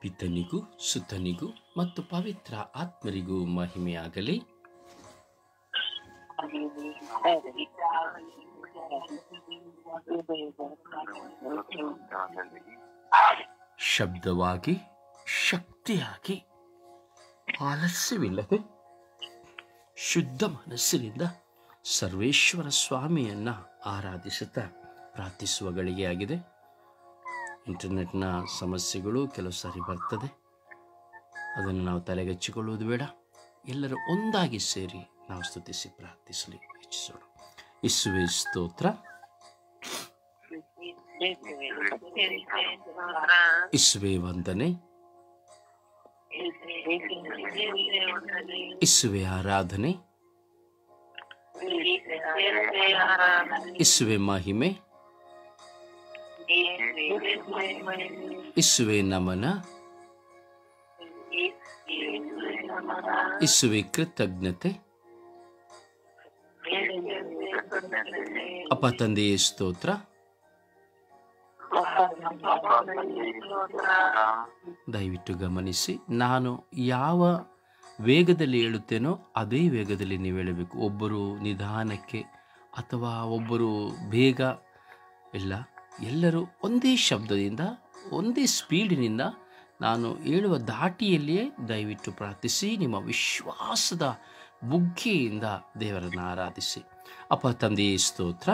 ಪಿತನಿಗೂ ಸುತನಿಗೂ ಮತ್ತು ಪವಿತ್ರ ಆತ್ಮರಿಗೂ ಮಹಿಮೆಯಾಗಲಿ. ಶಬ್ದವಾಗಿ, ಶಕ್ತಿಯಾಗಿ, ಆಲಸ್ಯವಿಲ್ಲದೆ ಶುದ್ಧ ಮನಸ್ಸಿನಿಂದ ಸರ್ವೇಶ್ವರ ಸ್ವಾಮಿಯನ್ನು ಆರಾಧಿಸುತ್ತಾ ಪ್ರಾರ್ಥಿಸುವ ಗಳಿಗೆಯಾಗಿದೆ. ಇಂಟರ್ನೆಟ್ನ ಸಮಸ್ಯೆಗಳು ಕೆಲವು ಸಾರಿ ಬರ್ತದೆ, ಅದನ್ನು ನಾವು ತಲೆಗೆಚ್ಚಿಕೊಳ್ಳುವುದು ಬೇಡ. ಎಲ್ಲರೂ ಒಂದಾಗಿ ಸೇರಿ ನಾವು ಸ್ತುತಿಸಿ ಪ್ರಾರ್ಥಿಸಲಿ ಇಚ್ಛಿಸೋಣ. ಯೇಸುವೇ ಸ್ತೋತ್ರ, ಯೇಸುವೇ ವಂದನೆ, ಯೇಸುವೇ ಆರಾಧನೆ, ಯೇಸುವೇ ಮಹಿಮೆ, ಯೇಸುವೇ ನಮನ, ಯೇಸುವೇ ಕೃತಜ್ಞತೆ. ಅಪ್ಪ ತಂದೆಯೇ ಸ್ತೋತ್ರ. ದಯವಿಟ್ಟು ಗಮನಿಸಿ, ನಾನು ಯಾವ ವೇಗದಲ್ಲಿ ಹೇಳುತ್ತೇನೋ ಅದೇ ವೇಗದಲ್ಲಿ ನೀವು ಹೇಳಬೇಕು. ಒಬ್ಬರು ನಿಧಾನಕ್ಕೆ ಅಥವಾ ಒಬ್ಬರು ಬೇಗ ಇಲ್ಲ, ಎಲ್ಲರೂ ಒಂದೇ ಶಬ್ದದಿಂದ ಒಂದೇ ಸ್ಪೀಡಿನಿಂದ ನಾನು ಹೇಳುವ ದಾಟಿಯಲ್ಲಿಯೇ ದಯವಿಟ್ಟು ಪ್ರಾರ್ಥಿಸಿ ನಿಮ್ಮ ವಿಶ್ವಾಸದ ಬುಗ್ಗೆಯಿಂದ ದೇವರನ್ನು ಆರಾಧಿಸಿ. ಅಪ್ಪ ತಂದೆಯೇ ಸ್ತೋತ್ರ.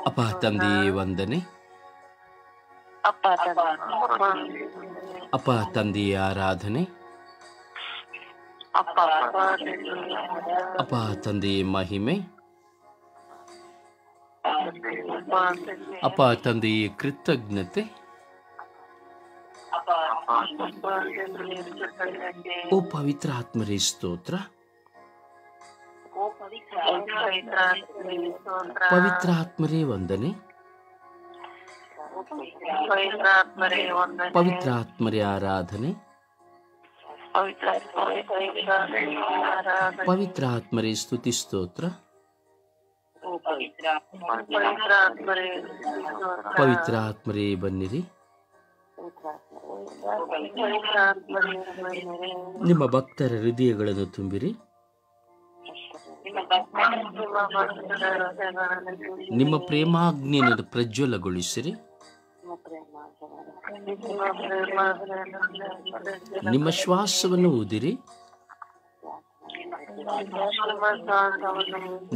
ಅಪ್ಪ ತಂದೆಯೇ ವಂದನೆ, ಅಪ್ಪ ತಂದೆಯೇ ಆರಾಧನೆ, ಅಪ್ಪ ತಂದೆಯೇ ಮಹಿಮೆ, ಅಪ್ಪ ತಂದೆಯೇ ಕೃತಜ್ಞತೆ. ಓ ಪವಿತ್ರ ಆತ್ಮರೇ ಸ್ತೋತ್ರ. ಪವಿತ್ರ ಆತ್ಮರೇ ವಂದನೆ, ಪವಿತ್ರ ಆತ್ಮರೇ ಆರಾಧನೆ, ಪವಿತ್ರ ಆತ್ಮರೇ ಸ್ತುತಿ ಸ್ತೋತ್ರ, ಪವಿತ್ರ ಆತ್ಮರೇ ಬನ್ನಿರಿ. ನಿಮ್ಮ ಭಕ್ತರ ಹೃದಯಗಳನ್ನು ತುಂಬಿರಿ. ನಿಮ್ಮ ಪ್ರೇಮಾಗ್ನಿಯನ್ನು ಪ್ರಜ್ವಲಗೊಳಿಸಿರಿ. ನಿಮ್ಮ ಶ್ವಾಸವನ್ನು ಊದಿರಿ.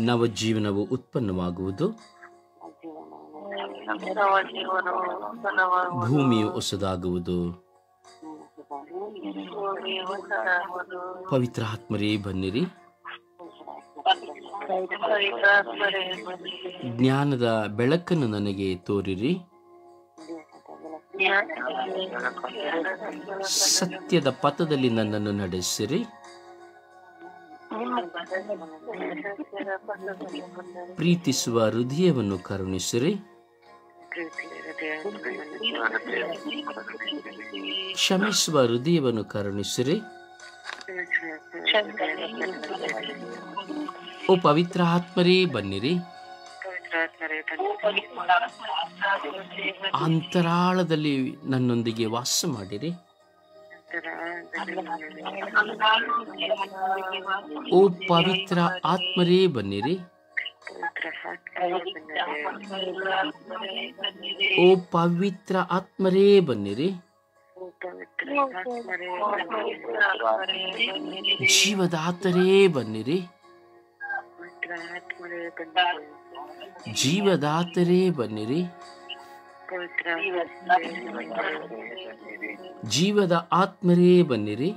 ನವಜೀವನವು ಉತ್ಪನ್ನವಾಗುವುದು. ಭೂಮಿಯು ಹೊಸದಾಗುವುದು. ಪವಿತ್ರ ಆತ್ಮರೇ ಬನ್ನಿರಿ. ಜ್ಞಾನದ ಬೆಳಕನ್ನು ನನಗೆ ತೋರಿರಿ. ಸತ್ಯದ ಪಥದಲ್ಲಿ ನನ್ನನ್ನು ನಡೆಸಿರಿ. ಪ್ರೀತಿಸುವ ಹೃದಯವನ್ನು ಕರುಣಿಸಿರಿ. ಕ್ಷಮಿಸುವ ಹೃದಯವನ್ನು ಕರುಣಿಸಿರಿ. ಓ ಪವಿತ್ರ ಆತ್ಮರೇ ಬನ್ನಿರಿ. ಅಂತರಾಳದಲ್ಲಿ ನನ್ನೊಂದಿಗೆ ವಾಸ ಮಾಡಿರಿ. ಓ ಪವಿತ್ರ ಆತ್ಮರೇ ಬನ್ನಿರಿ. ಓ ಪವಿತ್ರ ಆತ್ಮರೇ ಬನ್ನಿರಿ. ಜೀವದಾತರೇ ಬನ್ನಿರಿ. ಜೀವದಾತರೇ ಬನ್ನಿರಿ. ಜೀವದ ಆತ್ಮರೇ ಬನ್ನಿರಿ.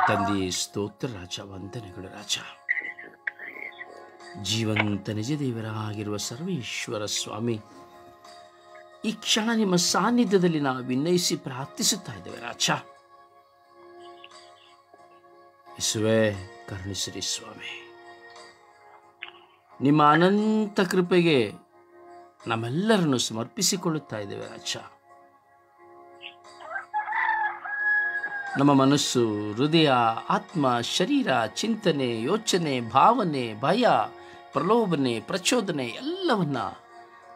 ತಂದೆಯೇ ಸ್ತೋತ್ರ ರಾಜ, ವಂದನೆಗಳು ರಾಜ. ಜೀವಂತ ನಿಜ ದೇವರಾಗಿರುವ ಸರ್ವೇಶ್ವರ ಸ್ವಾಮಿ, ಈ ಕ್ಷಣ ನಿಮ್ಮ ಸಾನ್ನಿಧ್ಯದಲ್ಲಿ ನಾವು ವಿನಯಿಸಿ ಪ್ರಾರ್ಥಿಸುತ್ತಾ ಇದ್ದೇವೆ ರಾಜ. ಯೇಸುವೇ ಕರುಣಿಸಿರಿ ಸ್ವಾಮಿ. ನಿಮ್ಮ ಅನಂತ ಕೃಪೆಗೆ ನಮ್ಮೆಲ್ಲರನ್ನು ಸಮರ್ಪಿಸಿಕೊಳ್ಳುತ್ತಾ ಇದ್ದೇವೆ ರಾಜ. ನಮ್ಮ ಮನಸ್ಸು, ಹೃದಯ, ಆತ್ಮ, ಶರೀರ, ಚಿಂತನೆ, ಯೋಚನೆ, ಭಾವನೆ, ಭಯ, ಪ್ರಲೋಭನೆ, ಪ್ರಚೋದನೆ ಎಲ್ಲವನ್ನ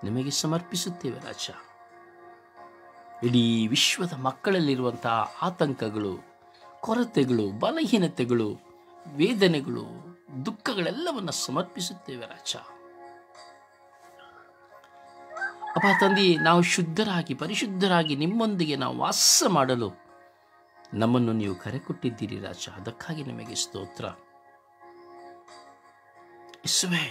ನಿಮಗೆ ಸಮರ್ಪಿಸುತ್ತೇವೆ ರಾಜ. ಇಡೀ ವಿಶ್ವದ ಮಕ್ಕಳಲ್ಲಿರುವಂತಹ ಆತಂಕಗಳು, ಕೊರತೆಗಳು, ಬಲಹೀನತೆಗಳು, ವೇದನೆಗಳು, ದುಃಖಗಳೆಲ್ಲವನ್ನ ಸಮರ್ಪಿಸುತ್ತೇವೆ ರಾಜ. ಅಪ್ಪ ತಂದೆ, ನಾವು ಶುದ್ಧರಾಗಿ ಪರಿಶುದ್ಧರಾಗಿ ನಿಮ್ಮೊಂದಿಗೆ ನಾವು ವಾಸ ಮಾಡಲು ನಮ್ಮನ್ನು ನೀವು ಕರೆ ಕೊಟ್ಟಿದ್ದೀರಿ ರಾಜ. ಅದಕ್ಕಾಗಿ ನಿಮಗೆ ಸ್ತೋತ್ರ. ಯೇಸುವೇ,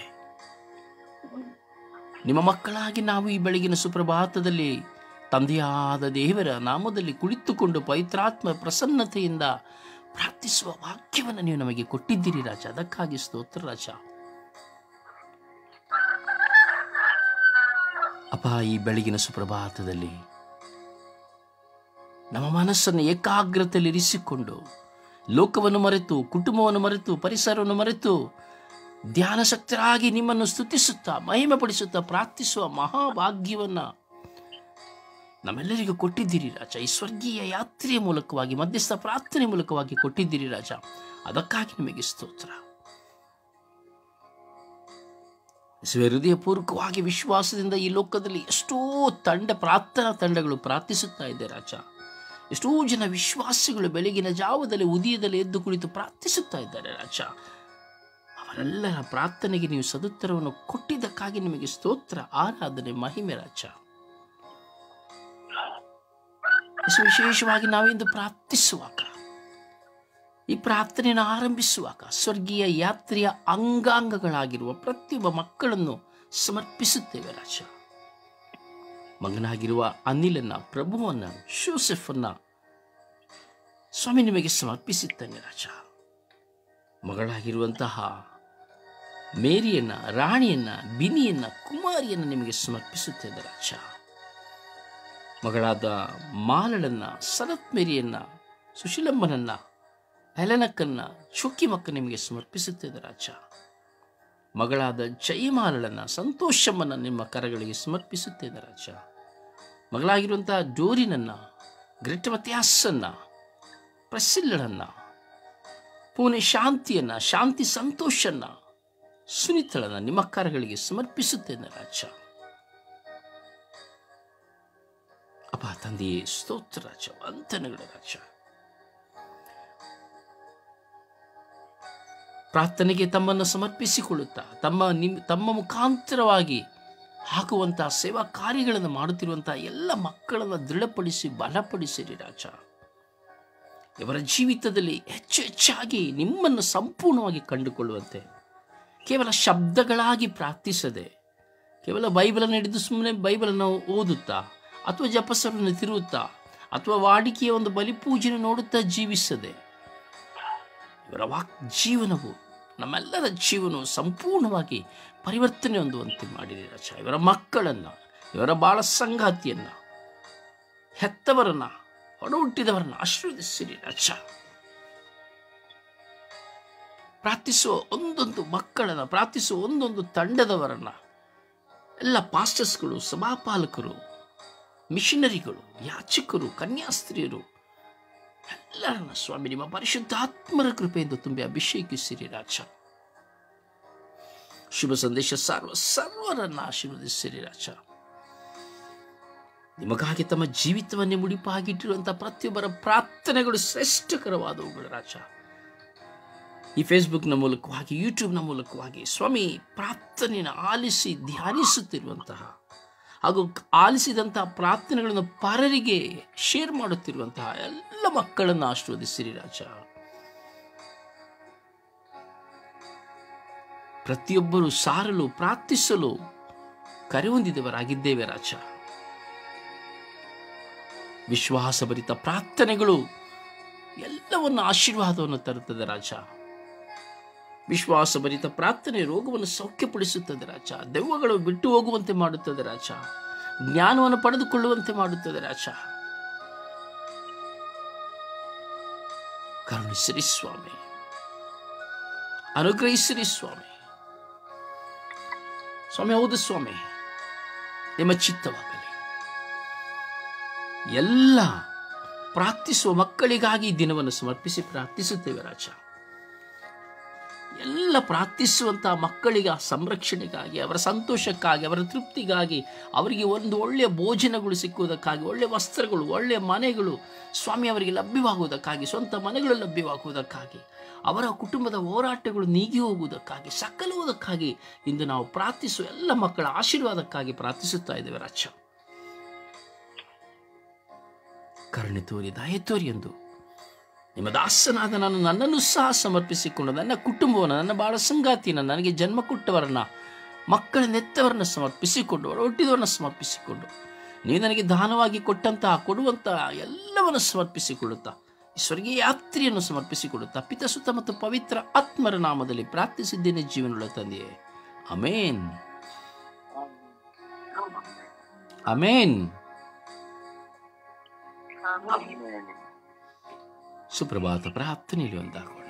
ನಿಮ್ಮ ಮಕ್ಕಳಾಗಿ ನಾವು ಈ ಬೆಳಗಿನ ಸುಪ್ರಭಾತದಲ್ಲಿ ತಂದೆಯಾದ ದೇವರ ನಾಮದಲ್ಲಿ ಕುಳಿತುಕೊಂಡು ಪವಿತ್ರಾತ್ಮ ಪ್ರಸನ್ನತೆಯಿಂದ ಪ್ರಾರ್ಥಿಸುವ ವಾಕ್ಯವನ್ನು ನೀವು ನಮಗೆ ಕೊಟ್ಟಿದ್ದೀರಿ ರಾಜ. ಅದಕ್ಕಾಗಿ ಸ್ತೋತ್ರ ರಾಜ. ಅಪ್ಪ, ಈ ಬೆಳಗಿನ ಸುಪ್ರಭಾತದಲ್ಲಿ ನಮ್ಮ ಮನಸ್ಸನ್ನು ಏಕಾಗ್ರತೆಯಲ್ಲಿ ಇರಿಸಿಕೊಂಡು ಲೋಕವನ್ನು ಮರೆತು, ಕುಟುಂಬವನ್ನು ಮರೆತು, ಪರಿಸರವನ್ನು ಮರೆತು ಧ್ಯಾನಶಕ್ತರಾಗಿ ನಿಮ್ಮನ್ನು ಸ್ತುತಿಸುತ್ತಾ ಮಹಿಮೆ ಪಡಿಸುತ್ತಾ ಪ್ರಾರ್ಥಿಸುವ ಮಹಾಭಾಗ್ಯವನ್ನ ನಮ್ಮೆಲ್ಲರಿಗೂ ಕೊಟ್ಟಿದ್ದೀರಿ ರಾಜ. ಈ ಸ್ವರ್ಗೀಯ ಯಾತ್ರೆಯ ಮೂಲಕವಾಗಿ, ಮಧ್ಯಸ್ಥ ಪ್ರಾರ್ಥನೆ ಮೂಲಕವಾಗಿ ಕೊಟ್ಟಿದ್ದೀರಿ ರಾಜ. ಅದಕ್ಕಾಗಿ ನಿಮಗೆ ಸ್ತೋತ್ರ. ಹೃದಯಪೂರ್ವಕವಾಗಿ ವಿಶ್ವಾಸದಿಂದ ಈ ಲೋಕದಲ್ಲಿ ಎಷ್ಟೋ ಪ್ರಾರ್ಥನಾ ತಂಡಗಳು ಪ್ರಾರ್ಥಿಸುತ್ತಾ ಇದೆ ರಾಜ. ಎಷ್ಟೋ ಜನ ವಿಶ್ವಾಸಿಗಳು ಬೆಳಗಿನ ಜಾವದಲ್ಲಿ ಉದಯದಲ್ಲಿ ಎದ್ದು ಕುಳಿತು ಪ್ರಾರ್ಥಿಸುತ್ತಾ ಇದ್ದಾರೆ ರಾಜ. ಅವರೆಲ್ಲರ ಪ್ರಾರ್ಥನೆಗೆ ನೀವು ಸದುತ್ತರವನ್ನು ಕೊಟ್ಟಿದ್ದಕ್ಕಾಗಿ ನಿಮಗೆ ಸ್ತೋತ್ರ, ಆರಾಧನೆ, ಮಹಿಮೆ ರಾಜ. ವಿಶೇಷವಾಗಿ ನಾವಿಂದು ಪ್ರಾರ್ಥಿಸುವಾಗ, ಈ ಪ್ರಾರ್ಥನೆಯನ್ನು ಆರಂಭಿಸುವಾಗ ಸ್ವರ್ಗೀಯ ಯಾತ್ರೆಯ ಅಂಗಾಂಗಗಳಾಗಿರುವ ಪ್ರತಿಯೊಬ್ಬ ಮಕ್ಕಳನ್ನು ಸಮರ್ಪಿಸುತ್ತೇವೆ ರಾಜ. ಮಗನಾಗಿರುವ ಅನಿಲನ್ನ, ಪ್ರಭುವನ್ನ, ಶೋಸೆಫನ್ನ ಸ್ವಾಮಿ ನಿಮಗೆ ಸಮರ್ಪಿಸುತ್ತೇನೆ ರಾಜ. ಮಗಳಾಗಿರುವಂತಹ ಮೇರಿಯನ್ನ, ರಾಣಿಯನ್ನ, ಬಿನಿಯನ್ನ, ಕುಮಾರಿಯನ್ನ ನಿಮಗೆ ಸಮರ್ಪಿಸುತ್ತೇನೆ ರಾಜ. ಮಗಳಾದ ಮಾಲಳನ್ನ, ಸರತ್ ಮೇರಿಯನ್ನ, ಸುಶೀಲಮ್ಮನನ್ನ, ಹೆಲನಕ್ಕನ್ನ, ಚುಕ್ಕಿಮಕ್ಕ ನಿಮಗೆ ಸಮರ್ಪಿಸುತ್ತೇನೆ ರಾಜ. ಮಗಳಾದ ಜಯಮಾಲಳನ್ನ, ಸಂತೋಷಮ್ಮನ್ನ ನಿಮ್ಮ ಕರಗಳಿಗೆ ಸಮರ್ಪಿಸುತ್ತೇನೆ ರಾಜ. ಮಗಳಾಗಿರುವಂತಹ ಡೋರಿನನ್ನ, ಗ್ರೆಟ್ ಮತ್ಯಾಸನ್ನ, ಪ್ರಸಿಲ್ಲಳನ್ನ, ಪೂನೆ ಶಾಂತಿಯನ್ನ, ಶಾಂತಿ ಸಂತೋಷನ್ನ, ಸುನಿತಳನ್ನ ನಿಮ್ಮ ಕರಗಳಿಗೆ ಸಮರ್ಪಿಸುತ್ತೇನೆ ರಾಜ. ಅಪ್ಪ ತಂದೆಯೇ ಸ್ತೋತ್ರ ರಾಜ, ವಂದನೆಗಳು ರಾಜ. ಪ್ರಾರ್ಥನೆಗೆ ತಮ್ಮನ್ನು ಸಮರ್ಪಿಸಿಕೊಳ್ಳುತ್ತಾ ತಮ್ಮ ಮುಖಾಂತರವಾಗಿ ಆಗುವಂತಹ ಸೇವಾ ಕಾರ್ಯಗಳನ್ನು ಮಾಡುತ್ತಿರುವಂತಹ ಎಲ್ಲ ಮಕ್ಕಳನ್ನು ದೃಢಪಡಿಸಿ ಬಲಪಡಿಸಿರಿ ರಾಜ. ಇವರ ಜೀವಿತದಲ್ಲಿ ಹೆಚ್ಚು ಹೆಚ್ಚಾಗಿ ನಿಮ್ಮನ್ನು ಸಂಪೂರ್ಣವಾಗಿ ಕಂಡುಕೊಳ್ಳುವಂತೆ, ಕೇವಲ ಶಬ್ದಗಳಾಗಿ ಪ್ರಾರ್ಥಿಸದೆ, ಕೇವಲ ಬೈಬಲನ್ನು ಹಿಡಿದು ಸುಮ್ಮನೆ ಬೈಬಲನ್ನು ಓದುತ್ತಾ ಅಥವಾ ಜಪಸರನ್ನು ತಿರುಗುತ್ತಾ ಅಥವಾ ವಾಡಿಕೆಯ ಒಂದು ಬಲಿಪೂಜೆಯನ್ನು ನೋಡುತ್ತಾ ಜೀವಿಸದೆ, ಇವರ ಜೀವನವು, ನಮ್ಮೆಲ್ಲರ ಜೀವನವು ಸಂಪೂರ್ಣವಾಗಿ ಪರಿವರ್ತನೆ ಹೊಂದುವಂತೆ ಮಾಡಿರಿ ರಾಜ. ಇವರ ಮಕ್ಕಳನ್ನು, ಇವರ ಬಾಳ ಸಂಗಾತಿಯನ್ನ, ಹೆತ್ತವರನ್ನ, ಹೊರಹುಟ್ಟಿದವರನ್ನ ಆಶೀರ್ವದಿಸಿರಿ ರಾಜ. ಪ್ರಾರ್ಥಿಸುವ ಒಂದೊಂದು ಮಕ್ಕಳನ್ನ, ಪ್ರಾರ್ಥಿಸುವ ಒಂದೊಂದು ತಂಡದವರನ್ನ, ಎಲ್ಲ ಪಾಸ್ಟರ್ಸ್ಗಳು, ಸಭಾಪಾಲಕರು, ಮಿಷನರಿಗಳು, ಯಾಚಕರು, ಕನ್ಯಾಸ್ತ್ರೀಯರು ಎಲ್ಲರನ್ನ ಸ್ವಾಮಿ ನಿಮ್ಮ ಪರಿಶುದ್ಧಾತ್ಮರ ಕೃಪೆಯಿಂದ ತುಂಬಿ ಅಭಿಷೇಕಿಸಿರಿ ರಾಜ. ಶುಭ ಸಂದೇಶ ಸರ್ವರನ್ನ ಆಶೀರ್ವದಿಸಿರಿ ರಾಜ. ನಿಮಗಾಗಿ ತಮ್ಮ ಜೀವಿತವನ್ನೇ ಮುಡಿಪಾಗಿಟ್ಟಿರುವಂತಹ ಪ್ರತಿಯೊಬ್ಬರ ಪ್ರಾರ್ಥನೆಗಳು ಶ್ರೇಷ್ಠಕರವಾದವುಗಳು ರಾಜ. ಈ ಫೇಸ್ಬುಕ್ನ ಮೂಲಕವಾಗಿ, ಯೂಟ್ಯೂಬ್ನ ಮೂಲಕವಾಗಿ ಸ್ವಾಮಿ ಪ್ರಾರ್ಥನೆಯನ್ನು ಆಲಿಸಿ ಧ್ಯಾನಿಸುತ್ತಿರುವಂತಹ ಹಾಗೂ ಆಲಿಸಿದಂತಹ ಪ್ರಾರ್ಥನೆಗಳನ್ನು ಪರರಿಗೆ ಶೇರ್ ಮಾಡುತ್ತಿರುವಂತಹ ಎಲ್ಲ ಮಕ್ಕಳನ್ನು ಆಶೀರ್ವದಿಸಿರಿ ರಾಜ. ಪ್ರತಿಯೊಬ್ಬರು ಸಾರಲು, ಪ್ರಾರ್ಥಿಸಲು ಕರೆ ಹೊಂದಿದವರಾಗಿದ್ದೇವೆ ರಾಜ. ವಿಶ್ವಾಸಭರಿತ ಪ್ರಾರ್ಥನೆಗಳು ಎಲ್ಲವನ್ನು ಆಶೀರ್ವಾದವನ್ನು ತರುತ್ತದೆ ರಾಜ. ವಿಶ್ವಾಸಭರಿತ ಪ್ರಾರ್ಥನೆ ರೋಗವನ್ನು ಸೌಖ್ಯಪಡಿಸುತ್ತದೆ ರಾಜ. ದೆವ್ವಗಳು ಬಿಟ್ಟು ಹೋಗುವಂತೆ ಮಾಡುತ್ತದೆ ರಾಜ. ಜ್ಞಾನವನ್ನು ಪಡೆದುಕೊಳ್ಳುವಂತೆ ಮಾಡುತ್ತದೆ ರಾಜ. ಕರುಣಿಸಿರಿ ಸ್ವಾಮಿ, ಅನುಗ್ರಹಿಸಿರಿ ಸ್ವಾಮಿ. ಸ್ವಾಮಿ, ಹೌದು ಸ್ವಾಮಿ, ನಿಮ್ಮ ಚಿತ್ತವಾಗಲಿ. ಎಲ್ಲ ಪ್ರಾರ್ಥಿಸುವ ಮಕ್ಕಳಿಗಾಗಿ ಈ ದಿನವನ್ನು ಸಮರ್ಪಿಸಿ ಪ್ರಾರ್ಥಿಸುತ್ತೇವೆ ರಾಜ. ಎಲ್ಲ ಪ್ರಾರ್ಥಿಸುವಂತಹ ಮಕ್ಕಳಿಗೆ ಸಂರಕ್ಷಣೆಗಾಗಿ, ಅವರ ಸಂತೋಷಕ್ಕಾಗಿ, ಅವರ ತೃಪ್ತಿಗಾಗಿ, ಅವರಿಗೆ ಒಂದು ಒಳ್ಳೆಯ ಭೋಜನಗಳು ಸಿಕ್ಕುವುದಕ್ಕಾಗಿ, ಒಳ್ಳೆಯ ವಸ್ತ್ರಗಳು, ಒಳ್ಳೆಯ ಮನೆಗಳು ಸ್ವಾಮಿ ಅವರಿಗೆ ಲಭ್ಯವಾಗುವುದಕ್ಕಾಗಿ, ಸ್ವಂತ ಮನೆಗಳು ಲಭ್ಯವಾಗುವುದಕ್ಕಾಗಿ, ಅವರ ಕುಟುಂಬದ ಹೋರಾಟಗಳು ನೀಗಿ ಹೋಗುವುದಕ್ಕಾಗಿ, ಸಕಲುವುದಕ್ಕಾಗಿ ಇಂದು ನಾವು ಪ್ರಾರ್ಥಿಸುವ ಎಲ್ಲ ಮಕ್ಕಳ ಆಶೀರ್ವಾದಕ್ಕಾಗಿ ಪ್ರಾರ್ಥಿಸುತ್ತಾ ಇದ್ದೇವೆ ರಾಜ. ಕರುಣೆ ತೋರಿ, ದಯೆ ತೋರಿ ಎಂದು ನಿಮ್ಮ ದಾಸನಾದ ನಾನು ನನ್ನನ್ನು ಸಹ ಸಮರ್ಪಿಸಿಕೊಂಡು, ನನ್ನ ಕುಟುಂಬವನ್ನು, ನನ್ನ ಬಾಳ ಸಂಗಾತಿಯನ್ನು, ನನಗೆ ಜನ್ಮ ಕೊಟ್ಟವರನ್ನ, ಮಕ್ಕಳ ನೆತ್ತವರನ್ನ ಸಮರ್ಪಿಸಿಕೊಂಡು, ಒಟ್ಟಿದವರನ್ನ ಸಮರ್ಪಿಸಿಕೊಂಡು, ನೀವು ನನಗೆ ದಾನವಾಗಿ ಕೊಟ್ಟಂತಹ ಕೊಡುವಂತಹ ಎಲ್ಲವನ್ನು ಸಮರ್ಪಿಸಿಕೊಳ್ಳುತ್ತಾ, ಈ ಸ್ವರ್ಗೀಯ ಯಾತ್ರೆಯನ್ನು ಸಮರ್ಪಿಸಿಕೊಳ್ಳುತ್ತಾ, ಪಿತ ಸುತ ಮತ್ತು ಪವಿತ್ರ ಆತ್ಮರ ನಾಮದಲ್ಲಿ ಪ್ರಾರ್ಥಿಸಿದ್ದೇನೆ ಜೀವನಗಳ ತಂದೆಯೇ. Amen, amen. ಸುಪ್ರಭಾತ ಪ್ರಾರ್ಥನೆಯಲ್ಲಿ ಒಂದಾಗೋಣ.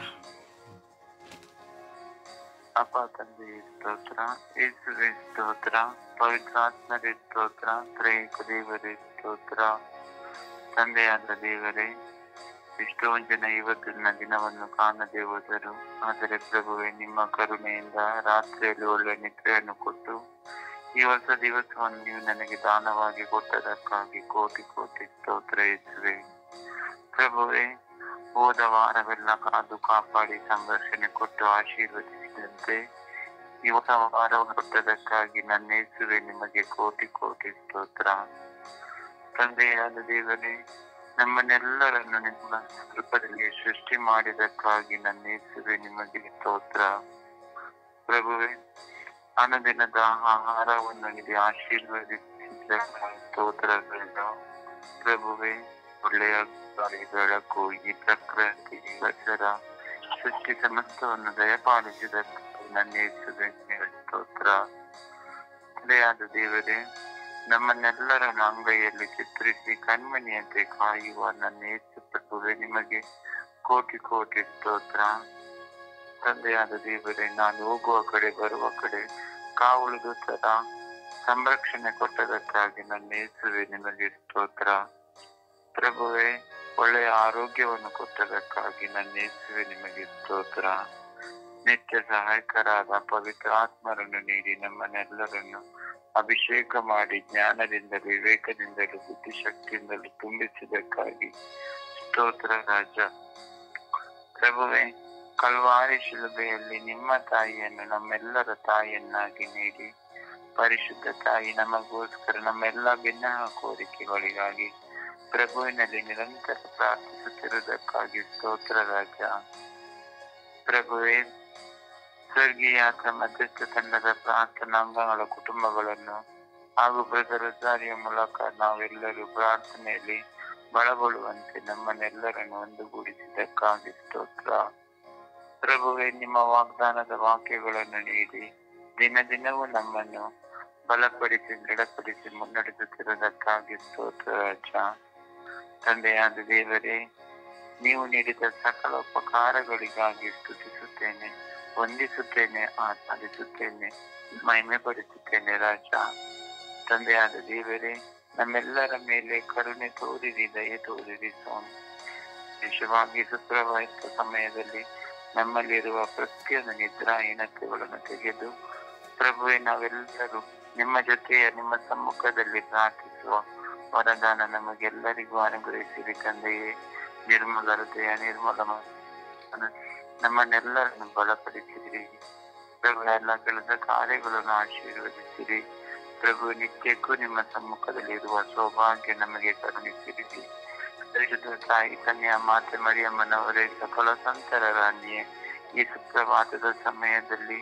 ಅಪ್ಪ ತಂದೆ ಸ್ತೋತ್ರ, ಯೇಸುವೆ ಸ್ತೋತ್ರ, ಪವಿತ್ರಾತ್ಮರೇ ಸ್ತೋತ್ರ, ತ್ರೈಕ ದೇವರೇ ಸ್ತೋತ್ರ. ತಂದೆಯಾದ ದೇವರೇ, ಎಷ್ಟೋ ಜನ ಇವತ್ತಿನ ದಿನವನ್ನು ಕಾಣದೇ ಹೋದರು. ಆದರೆ ಪ್ರಭುವೆ, ನಿಮ್ಮ ಕರುಣೆಯಿಂದ ರಾತ್ರಿಯಲ್ಲಿ ಒಳ್ಳೆ ನಿದ್ರೆಯನ್ನು ಕೊಟ್ಟು ಈ ಹೊಸ ದಿವಸವನ್ನು ನೀವು ನನಗೆ ದಾನವಾಗಿ ಕೊಟ್ಟದಕ್ಕಾಗಿ ಕೋಟಿ ಕೋಟಿ ಸ್ತೋತ್ರ ಯೇಸುವೆ. ಪ್ರಭುವೆ, ಹೋದ ವಾರವೆಲ್ಲ ಕಾದು ಕಾಪಾಡಿ ಸಂರಕ್ಷಣೆ ಕೊಟ್ಟು ಆಶೀರ್ವದಿಸಿದಂತೆ ಈ ಹೊಸ ವಾರವನ್ನು ಕೊಟ್ಟದಕ್ಕಾಗಿ ನನ್ನ ಯೇಸುವೆ ನಿಮಗೆ ಕೋಟಿ ಕೋಟಿ ಸ್ತೋತ್ರ. ತಂದೆಯಾದ ದೇವರೇ, ನಮ್ಮನ್ನೆಲ್ಲರನ್ನು ನಿಮ್ಮ ರೂಪದಲ್ಲಿ ಸೃಷ್ಟಿ ಮಾಡಿದಕ್ಕಾಗಿ ನನ್ನ ಯೇಸುವೆ ನಿಮಗೆ ಸ್ತೋತ್ರ. ಪ್ರಭುವೆ, ಅನುದಿನದ ಆಹಾರವನ್ನು ನೀಡಿ ಆಶೀರ್ವದಿಸಿದ ಸ್ತೋತ್ರಗಳು. ಪ್ರಭುವೆ, ಒಳ್ಳೆಯ ಗಾಳಿ, ಬೆಳಕು, ಈ ಪ್ರಕೃತಿ, ಪರಿಸರ, ಸೃಷ್ಟಿ ಸಮಸ್ತವನ್ನು ದಯಪಾಲಿಸಿದಕ್ಕಾಗಿ ನನ್ನ ಯೇಸುವೆ ಸ್ತೋತ್ರ. ತಂದೆಯಾದ ದೇವರೇ, ನಮ್ಮನ್ನೆಲ್ಲರನ್ನು ಅಂಗೈಯಲ್ಲಿ ಚಿತ್ರಿಸಿ ಕಣ್ಮಣಿಯಂತೆ ಕಾಯುವ ನನ್ನ ಯೇಸು ಪ್ರಭುವೆ ನಿಮಗೆ ಕೋಟಿ ಕೋಟಿ ಸ್ತೋತ್ರ. ತಂದೆಯಾದ ದೇವರೇ, ನಾನು ಹೋಗುವ ಕಡೆ ಬರುವ ಕಡೆ ಕಾವಲು ತರ ಸಂರಕ್ಷಣೆ ಕೊಟ್ಟದಕ್ಕಾಗಿ ನನ್ನ ಯೇಸುವೆ ನಿಮಗೆ ಸ್ತೋತ್ರ. ಪ್ರಭುವೆ, ಒಳ್ಳೆಯ ಆರೋಗ್ಯವನ್ನು ಕೊಟ್ಟದಕ್ಕಾಗಿ ನನ್ನ ಯೇಸುವೆ ನಿಮಗೆ ಸ್ತೋತ್ರ. ನಿತ್ಯ ಸಹಾಯಕರಾದ ಪವಿತ್ರ ಆತ್ಮರನ್ನು ನೀಡಿ ನಮ್ಮನ್ನೆಲ್ಲರನ್ನು ಅಭಿಷೇಕ ಮಾಡಿ ಜ್ಞಾನದಿಂದಲೂ ವಿವೇಕದಿಂದಲೂ ಬುದ್ಧಿಶಕ್ತಿಯಿಂದಲೂ ತುಂಬಿಸಿದಕ್ಕಾಗಿ ಸ್ತೋತ್ರ ರಾಜ. ಪ್ರಭುವೆ, ಕಲ್ವಾರಿ ಶಿಲುಬೆಯಲ್ಲಿ ನಿಮ್ಮ ತಾಯಿಯನ್ನು ನಮ್ಮೆಲ್ಲರ ತಾಯಿಯನ್ನಾಗಿ ನೀಡಿ, ಪರಿಶುದ್ಧ ತಾಯಿ ನಮಗೋಸ್ಕರ ನಮ್ಮೆಲ್ಲ ಭಿನ್ನ ಕೋರಿಕೆಗಳಿಗಾಗಿ ಪ್ರಭುವಿನಲ್ಲಿ ನಿರಂತರ ಪ್ರಾರ್ಥಿಸುತ್ತಿರುವುದಕ್ಕಾಗಿ ಸ್ತೋತ್ರ ರಾಜ. ಪ್ರಭುವೇ, ಸ್ವರ್ಗೀಯಾತ ಮಧ್ಯಸ್ಥ ತಂಡದ ಪ್ರಾರ್ಥನಾಂಗಗಳ ಕುಟುಂಬಗಳನ್ನು ಹಾಗೂ ಬ್ರದರ್ ರೋಸಾರಿಯ ಮೂಲಕ ನಾವೆಲ್ಲರೂ ಪ್ರಾರ್ಥನೆಯಲ್ಲಿ ಬಳಗೊಳ್ಳುವಂತೆ ನಮ್ಮನ್ನೆಲ್ಲರನ್ನು ಒಂದುಗೂಡಿಸಿದ್ದಕ್ಕಾಗಿ ಸ್ತೋತ್ರ. ಪ್ರಭುವೇ, ನಿಮ್ಮ ವಾಗ್ದಾನದ ವಾಕ್ಯಗಳನ್ನು ನೀಡಿ ದಿನ ದಿನವೂ ನಮ್ಮನ್ನು ಬಲಪಡಿಸಿ ದೃಢಪಡಿಸಿ ಮುನ್ನಡೆಸುತ್ತಿರುವುದಕ್ಕಾಗಿ ಸ್ತೋತ್ರ ರಾಜ. ತಂದೆಯಾದ ದೇವರೇ, ನೀವು ನೀಡಿದ ಸಕಲ ಉಪಕಾರಗಳಿಗಾಗಿ ಸ್ತುತಿಸುತ್ತೇನೆ, ವಂದಿಸುತ್ತೇನೆ, ಆರಾಧಿಸುತ್ತೇನೆ, ಮಹಿಮೆ ಪಡಿಸುತ್ತೇನೆ ರಾಜ. ತಂದೆಯಾದ ದೇವರೇ, ನಮ್ಮೆಲ್ಲರ ಮೇಲೆ ಕರುಣೆ ತೋರಿರಿ, ದಯೆ ತೋರಿರಿ ಸ್ವಾಮಿ. ವಿಶೇಷವಾಗಿ ಶುಕ್ರವಾರ ಸಮಯದಲ್ಲಿ ನಮ್ಮಲ್ಲಿರುವ ಪ್ರತಿಯೊಂದು ನಿದ್ರಾಹೀನತೆಗಳನ್ನು ತೆಗೆದು ಪ್ರಭುವೆ, ನಾವೆಲ್ಲರೂ ನಿಮ್ಮ ಜೊತೆಯ ನಿಮ್ಮ ಸಮ್ಮುಖದಲ್ಲಿ ಪ್ರಾರ್ಥಿಸುವ ವರದಾನ ನಮಗೆಲ್ಲರಿಗೂ ಅನುಗ್ರಹಿಸಿರಿ ತಂದೆಯೇ. ನಿರ್ಮಲ ಹೃದಯ, ನಿರ್ಮಲ ನಮ್ಮನ್ನೆಲ್ಲರನ್ನು ಬಲಪಡಿಸಿರಿ ಪ್ರಭು. ಎಲ್ಲ ಕೆಲಸ ಕಾರ್ಯಗಳನ್ನು ಆಶೀರ್ವದಿಸಿರಿ ಪ್ರಭು. ನಿತ್ಯಕ್ಕೂ ನಿಮ್ಮ ಸಮ್ಮುಖದಲ್ಲಿ ಇರುವ ಸೌಭಾಗ್ಯ ನಮಗೆ ಕರುಣಿಸಿರಿ. ಪರಿಶುದ್ಧ ತಾಯಿ ಕನ್ಯಾ ಮಾತೆ ಮರಿಯಮ್ಮನವರೇ, ಸಕಲ ಸಂತರ ರಾಣಿಯೇ, ಈ ಸುಪ್ರಭಾತದ ಸಮಯದಲ್ಲಿ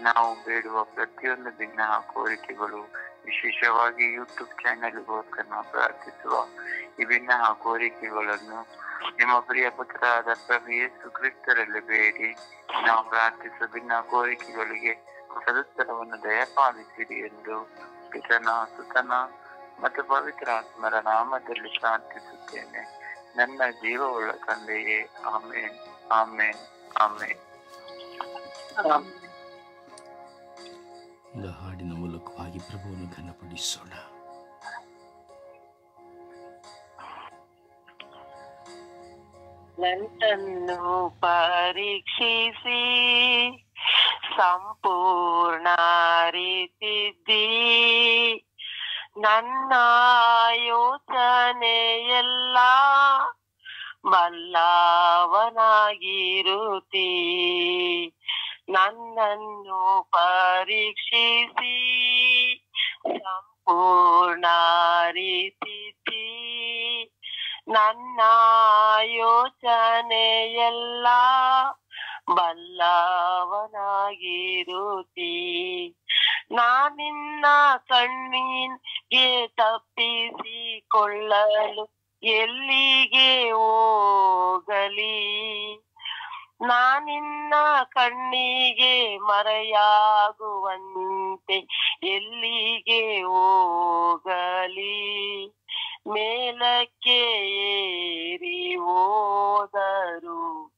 ನಾವು ಬೇಡುವ ಪ್ರತಿಯೊಂದು ಭಿನ್ನ ಕೋರಿಕೆಗಳು, ವಿಶೇಷವಾಗಿ ಯೂಟ್ಯೂಬ್ ಚಾನೆಲ್ಗೋಸ್ಕರ ನಾವು ಪ್ರಾರ್ಥಿಸುವ ಈ ಭಿನ್ನ ಕೋರಿಕೆಗಳನ್ನು ನಿಮ್ಮ ಪ್ರಿಯ ಪುತ್ರರಾದ ಪ್ರಭು ಯೇಸು ಕ್ರಿಸ್ತರಲ್ಲಿ ಬೇಡಿ ನಾವು ಪ್ರಾರ್ಥಿಸುವ ಭಿನ್ನ ಕೋರಿಕೆಗಳಿಗೆ ಸದುತ್ತರವನ್ನು ದಯಪಾಲಿಸಿರಿ ಎಂದು ಪಿತನ, ಸುತನ ಮತ್ತು ಪವಿತ್ರ ಆತ್ಮರ ನಾಮದಲ್ಲಿ ಪ್ರಾರ್ಥಿಸುತ್ತೇನೆ, ನನ್ನ ಜೀವವುಳ್ಳ ತಂದೆಯೇ. ಆಮೇನ್, ಆಮೇನ್, ಆಮೇನ್. ಹಾಡಿನ ಮೂಲಕವಾಗಿ ಪ್ರಭುವನ್ನು ಘನಪಡಿಸೋಣ. ನನ್ನನ್ನು ಪರೀಕ್ಷಿಸಿ ಸಂಪೂರ್ಣ ರೀತಿದ್ದಿ. ನನ್ನ ಯೋಚನೆಯೆಲ್ಲ ಬಲ್ಲವನಾಗಿರುತ್ತಿ. ನನ್ನನ್ನು ಪರೀಕ್ಷಿಸಿ ಸಂಪೂರ್ಣ ರೀತಿದ್ದಿ. ನನ್ನ ಯೋಚನೆಯೆಲ್ಲ ಬಲ್ಲವನಾಗಿರುತ್ತಿ. ನಾನಿನ್ನ ಕಣ್ಣಿಗೆ ತಪ್ಪಿಸಿಕೊಳ್ಳಲು ಎಲ್ಲಿಗೆ ಹೋಗಲಿ? ನಾನಿನ್ನ ಕಣ್ಣಿಗೆ ಮರೆಯಾಗುವಂತೆ ಎಲ್ಲಿಗೆ ಹೋಗಲಿ? ಮೇಲಕ್ಕೆ ಏರಿ ಹೋದರು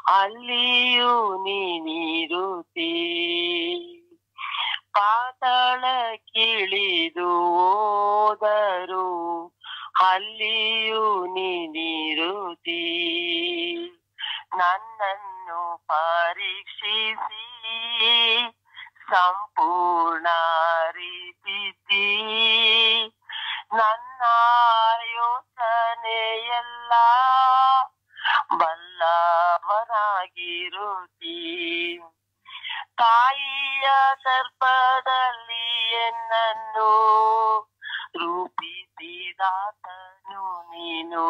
ಅಲ್ಲಿಯೂ ನೀನಿರುತ್ತಿ. ಪಾತಾಳಕ್ಕಿಳಿದು ಹೋದರು ಅಲ್ಲಿಯೂ ನೀನಿರುತ್ತಿ. ನನ್ನನ್ನು ಪರೀಕ್ಷಿಸಿ ಸಂಪೂರ್ಣ ರೀತಿದ್ದಿ. ನನ್ನ ಯೋಚನೆಯೆಲ್ಲ ಬಲ್ಲವನಾಗಿರುತ್ತಿ. ತಾಯಿಯ ಗರ್ಭದಲ್ಲಿ ಎನ್ನನ್ನು ರೂಪಿಸಿದಾತನು ನೀನು.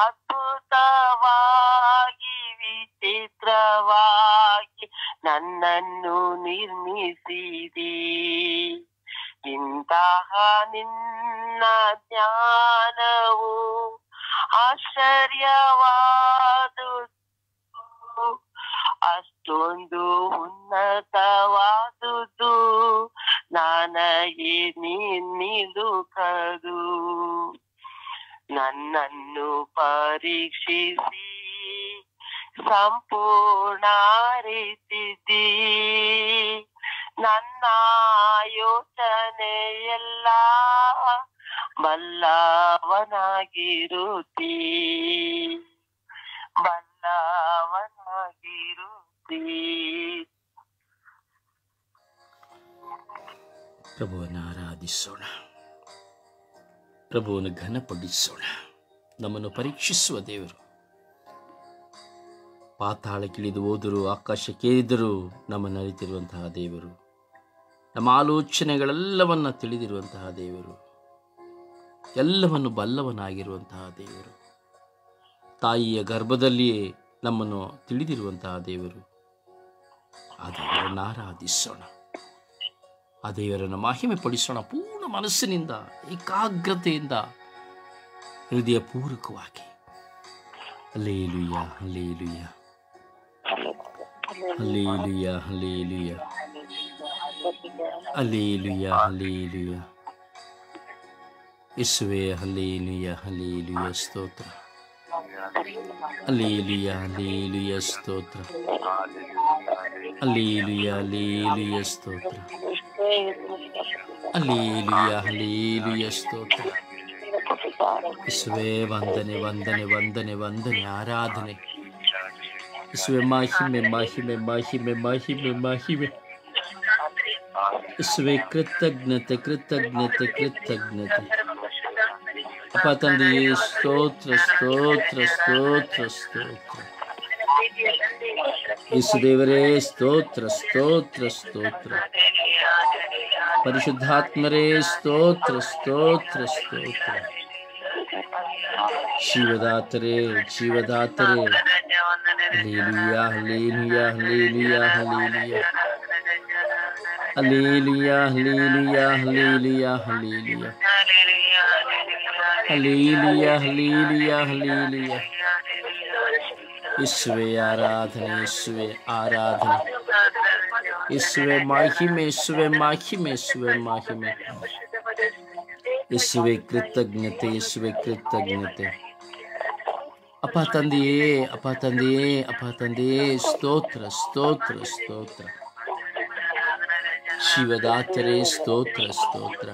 ಅದ್ಭುತವಾಗಿ ವಿಚಿತ್ರವಾಗಿ ನನ್ನನ್ನು ನಿರ್ಮಿಸಿದಿ. ಇಂತಹ ನಿನ್ನ ಜ್ಞಾನವು ಆಶ್ಚರ್ಯವಾದುದು, ಅಷ್ಟೊಂದು ಉನ್ನತವಾದುದು ನನಗೆ ನಿಲುಕದು. ನನ್ನನ್ನು ಪರೀಕ್ಷಿಸಿ ಸಂಪೂರ್ಣ ರೀತಿದ್ದಿ. ನನ್ನ ಯೋಚನೆಯೆಲ್ಲ ಬಲ್ಲವನಾಗಿರುತ್ತಿ. ಬಲ್ಲವನಾಗಿರುತ್ತಿ. ಪ್ರಭುವನ್ನು ಆರಾಧಿಸೋಣ, ಪ್ರಭುವನ್ನು ಘನಪಡಿಸೋಣ. ನಮ್ಮನ್ನು ಪರೀಕ್ಷಿಸುವ ದೇವರು. ಪಾತಾಳಕ್ಕಿಳಿದು ಹೋದರೂ ಆಕಾಶಕ್ಕೇರಿದರೂ ನಮ್ಮನ್ನು ಅರಿತಿರುವಂತಹ ದೇವರು. ನಮ್ಮ ಆಲೋಚನೆಗಳೆಲ್ಲವನ್ನು ತಿಳಿದಿರುವಂತಹ ದೇವರು. ಎಲ್ಲವನ್ನು ಬಲ್ಲವನಾಗಿರುವಂತಹ ದೇವರು. ತಾಯಿಯ ಗರ್ಭದಲ್ಲಿಯೇ ನಮ್ಮನ್ನು ತಿಳಿದಿರುವಂತಹ ದೇವರು. ಆ ದೇವರನ್ನು ಆರಾಧಿಸೋಣ, ಆ ದೇವರನ್ನು ಮಹಿಮೆ ಪಡಿಸೋಣ. ಪೂರ್ಣ ಮನಸ್ಸಿನಿಂದ, ಏಕಾಗ್ರತೆಯಿಂದ, ಹೃದಯ ಪೂರ್ವಕವಾಗಿ. Hallelujah, hallelujah, hallelujah, hallelujah, hallelujah, hallelujah. ಯೇಸುವೇ, ಹಲ್ಲೆಲೂಯಾ, ಹಲ್ಲೆಲೂಯಾ, ಸ್ತೋತ್ರ. ಹಲ್ಲೆಲೂಯಾ, ಹಲ್ಲೆಲೂಯಾ, ಸ್ತೋತ್ರ. ಹಲ್ಲೆಲೂಯಾ, ಹಲ್ಲೆಲೂಯಾ, ಸ್ತೋತ್ರ. ಹಲ್ಲೆಲೂಯಾ, ಹಲ್ಲೆಲೂಯಾ, ಸ್ತೋತ್ರ. ಯೇಸುವೇ, ವಂದನೆ, ವಂದನೆ, ವಂದನೆ, ವಂದನೆ, ಆರಾಧನೆ. ಯೇಸುವೇ, ಮಹಿಮೆ, ಮಹಿಮೆ, ಮಹಿಮೆ, ಮಹಿಮೆ, ಮಹಿಮೆ. ಯೇಸುವೇ, ಕೃತಜ್ಞತೆ, ಕೃತಜ್ಞತೆ, ಕೃತಜ್ಞತೆ. ಅಪ್ಪ ತಂದೆಯೇ, ಸ್ತೋತ್ರ, ಸ್ತೋತ್ರ, ಸ್ತೋತ್ರ, ಸ್ತೋತ್ರ. ಯೇಸು ದೇವರೇ, ಸ್ತೋತ್ರ, ಸ್ತೋತ್ರ, ಸ್ತೋತ್ರ. ಪರಿಶುದ್ಧಾತ್ಮರೇ, ಸ್ತೋತ್ರ, ಸ್ತೋತ್ರ, ಸ್ತೋತ್ರ. ಜೀವದಾತರೇ, ಜೀವದಾತರೇ. Hallelujah, hallelujah, hallelujah, hallelujah. Hallelujah, hallelujah, hallelujah, hallelujah. Hallelujah, hallelujah, hallelujah. ಯೇಸುವೇ ಆರಾಧನೆ, ಯೇಸುವೇ ಆರಾಧನೆ. ಯೇಸುವೇ ಮಹಿಮೆ, ಯೇಸುವೇ ಮಹಿಮೆ, ಯೇಸುವೇ ಮಹಿಮೆ. ಯೇಸುವೇ ಕೃತಜ್ಞತೆ, ಯೇಸುವೇ ಕೃತಜ್ಞತೆ. ಅಪ್ಪ ತಂದೆಯೇ, ಅಪ್ಪ ತಂದೆಯೇ, ಅಪ್ಪ ತಂದೆಯೇ, ಸ್ತೋತ್ರ, ಸ್ತೋತ್ರ, ಸ್ತೋತ್ರ. ಶಿವದಾತರೇ, ಸ್ತೋತ್ರ, ಸ್ತೋತ್ರ.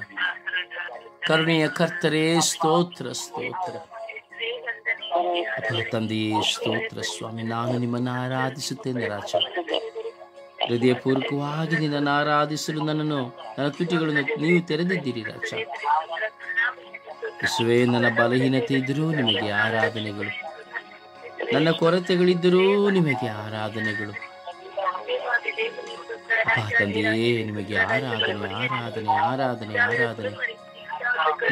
ಕರುಣೆಯ ಕರ್ತರೇ, ಸ್ತೋತ್ರ, ಸ್ತೋತ್ರ. ಅಪ್ಪ ತಂದೆಯೇ ಸ್ತೋತ್ರ ಸ್ವಾಮಿ, ನಾನು ನಿಮ್ಮನ್ನು ಆರಾಧಿಸುತ್ತೇನೆ ರಾಜ. ಹೃದಯಪೂರ್ವಕವಾಗಿ ನಿನ್ನನ್ನು ಆರಾಧಿಸಲು ನನ್ನ ತುಟಿಗಳನ್ನು ನೀವು ತೆರೆದಿದ್ದೀರಿ ರಾಜ. ಯೇಸುವೇ, ನನ್ನ ಬಲಹೀನತೆ ಇದ್ದರೂ ನಿಮಗೆ ಆರಾಧನೆಗಳು, ನನ್ನ ಕೊರತೆಗಳಿದ್ದರೂ ನಿಮಗೆ ಆರಾಧನೆಗಳು. ಅಪ್ಪ ತಂದೆಯೇ, ನಿಮಗೆ ಆರಾಧನೆ ಆರಾಧನೆ ಆರಾಧನೆ ಆರಾಧನೆ,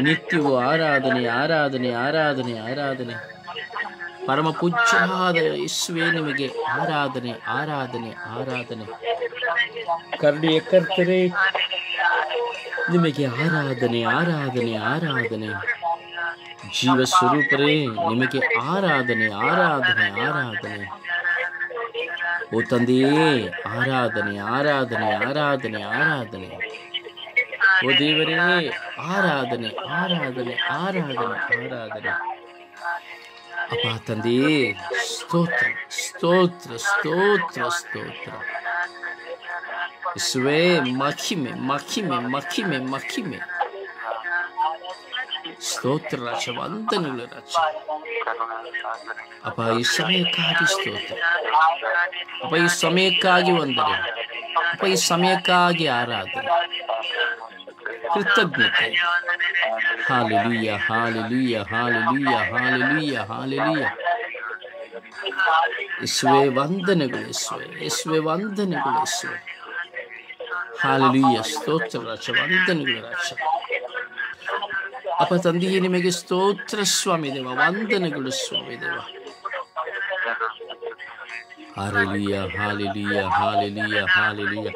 ನಿತ್ಯವೂ ಆರಾಧನೆ ಆರಾಧನೆ ಆರಾಧನೆ ಆರಾಧನೆ. ಪರಮ ಪೂಜ್ಯವಾದ ಯೇಸುವೇ, ನಿಮಗೆ ಆರಾಧನೆ ಆರಾಧನೆ ಆರಾಧನೆ. ಕರುಣೆಯ ಕರ್ತರೇ, ನಿಮಗೆ ಆರಾಧನೆ ಆರಾಧನೆ ಆರಾಧನೆ. ಜೀವ ಸ್ವರೂಪರೇ, ನಿಮಗೆ ಆರಾಧನೆ ಆರಾಧನೆ ಆರಾಧನೆ. ಓ ತಂದೆಯೇ, ಆರಾಧನೆ ಆರಾಧನೆ ಆರಾಧನೆ ಆರಾಧನೆ. ಓ ದೇವರೇ, ಆರಾಧನೆ ಆರಾಧನೆ ಆರಾಧನೆ ಆರಾಧನೆ. ಅಪ್ಪ ತಂದೆಯೇ, ಸ್ತೋತ್ರ ಸ್ತೋತ್ರ ಸ್ತೋತ್ರ ಸ್ತೋತ್ರ. ಯೇಸುವೇ, ಮಹಿಮೆ ಮಹಿಮೆ ಮಹಿಮೆ ಮಹಿಮೆ. ಸ್ತೋತ್ರ ರಾಜ, ವಂದನೆಗಳು ರಾಜ. ಅಪ್ಪ, ಈ ಸಮಯಕ್ಕಾಗಿ ಸ್ತೋತ್ರ. ಅಪ್ಪ, ಈ ಸಮಯಕ್ಕಾಗಿ ವಂದನೆ. ಅಪ್ಪ, ಈ ಸಮಯಕ್ಕಾಗಿ ಆರಾಧನೆ, ಕೃತಜ್ಞತೆ. Hallelujah hallelujah hallelujah hallelujah hallelujah. ಯೇಸುವೇ, ವಂದನೆಗಳು ಯೇಸುವೇ, ಯೇಸುವೇ ವಂದನೆಗಳು ಯೇಸುವೇ. ಹಾಲೆಲೂಯ, ಸ್ತೋತ್ರ ರಾಜ, ವಂದನೆಗಳು ರಾಜ. ಅಪ್ಪ ತಂದೆಯೇ, ನಿಮಗೆ ಸ್ತೋತ್ರ ಸ್ವಾಮಿ ದೇವ, ವಂದನೆಗಳು ಸ್ವಾಮಿ ದೇವ. Hallelujah hallelujah hallelujah hallelujah.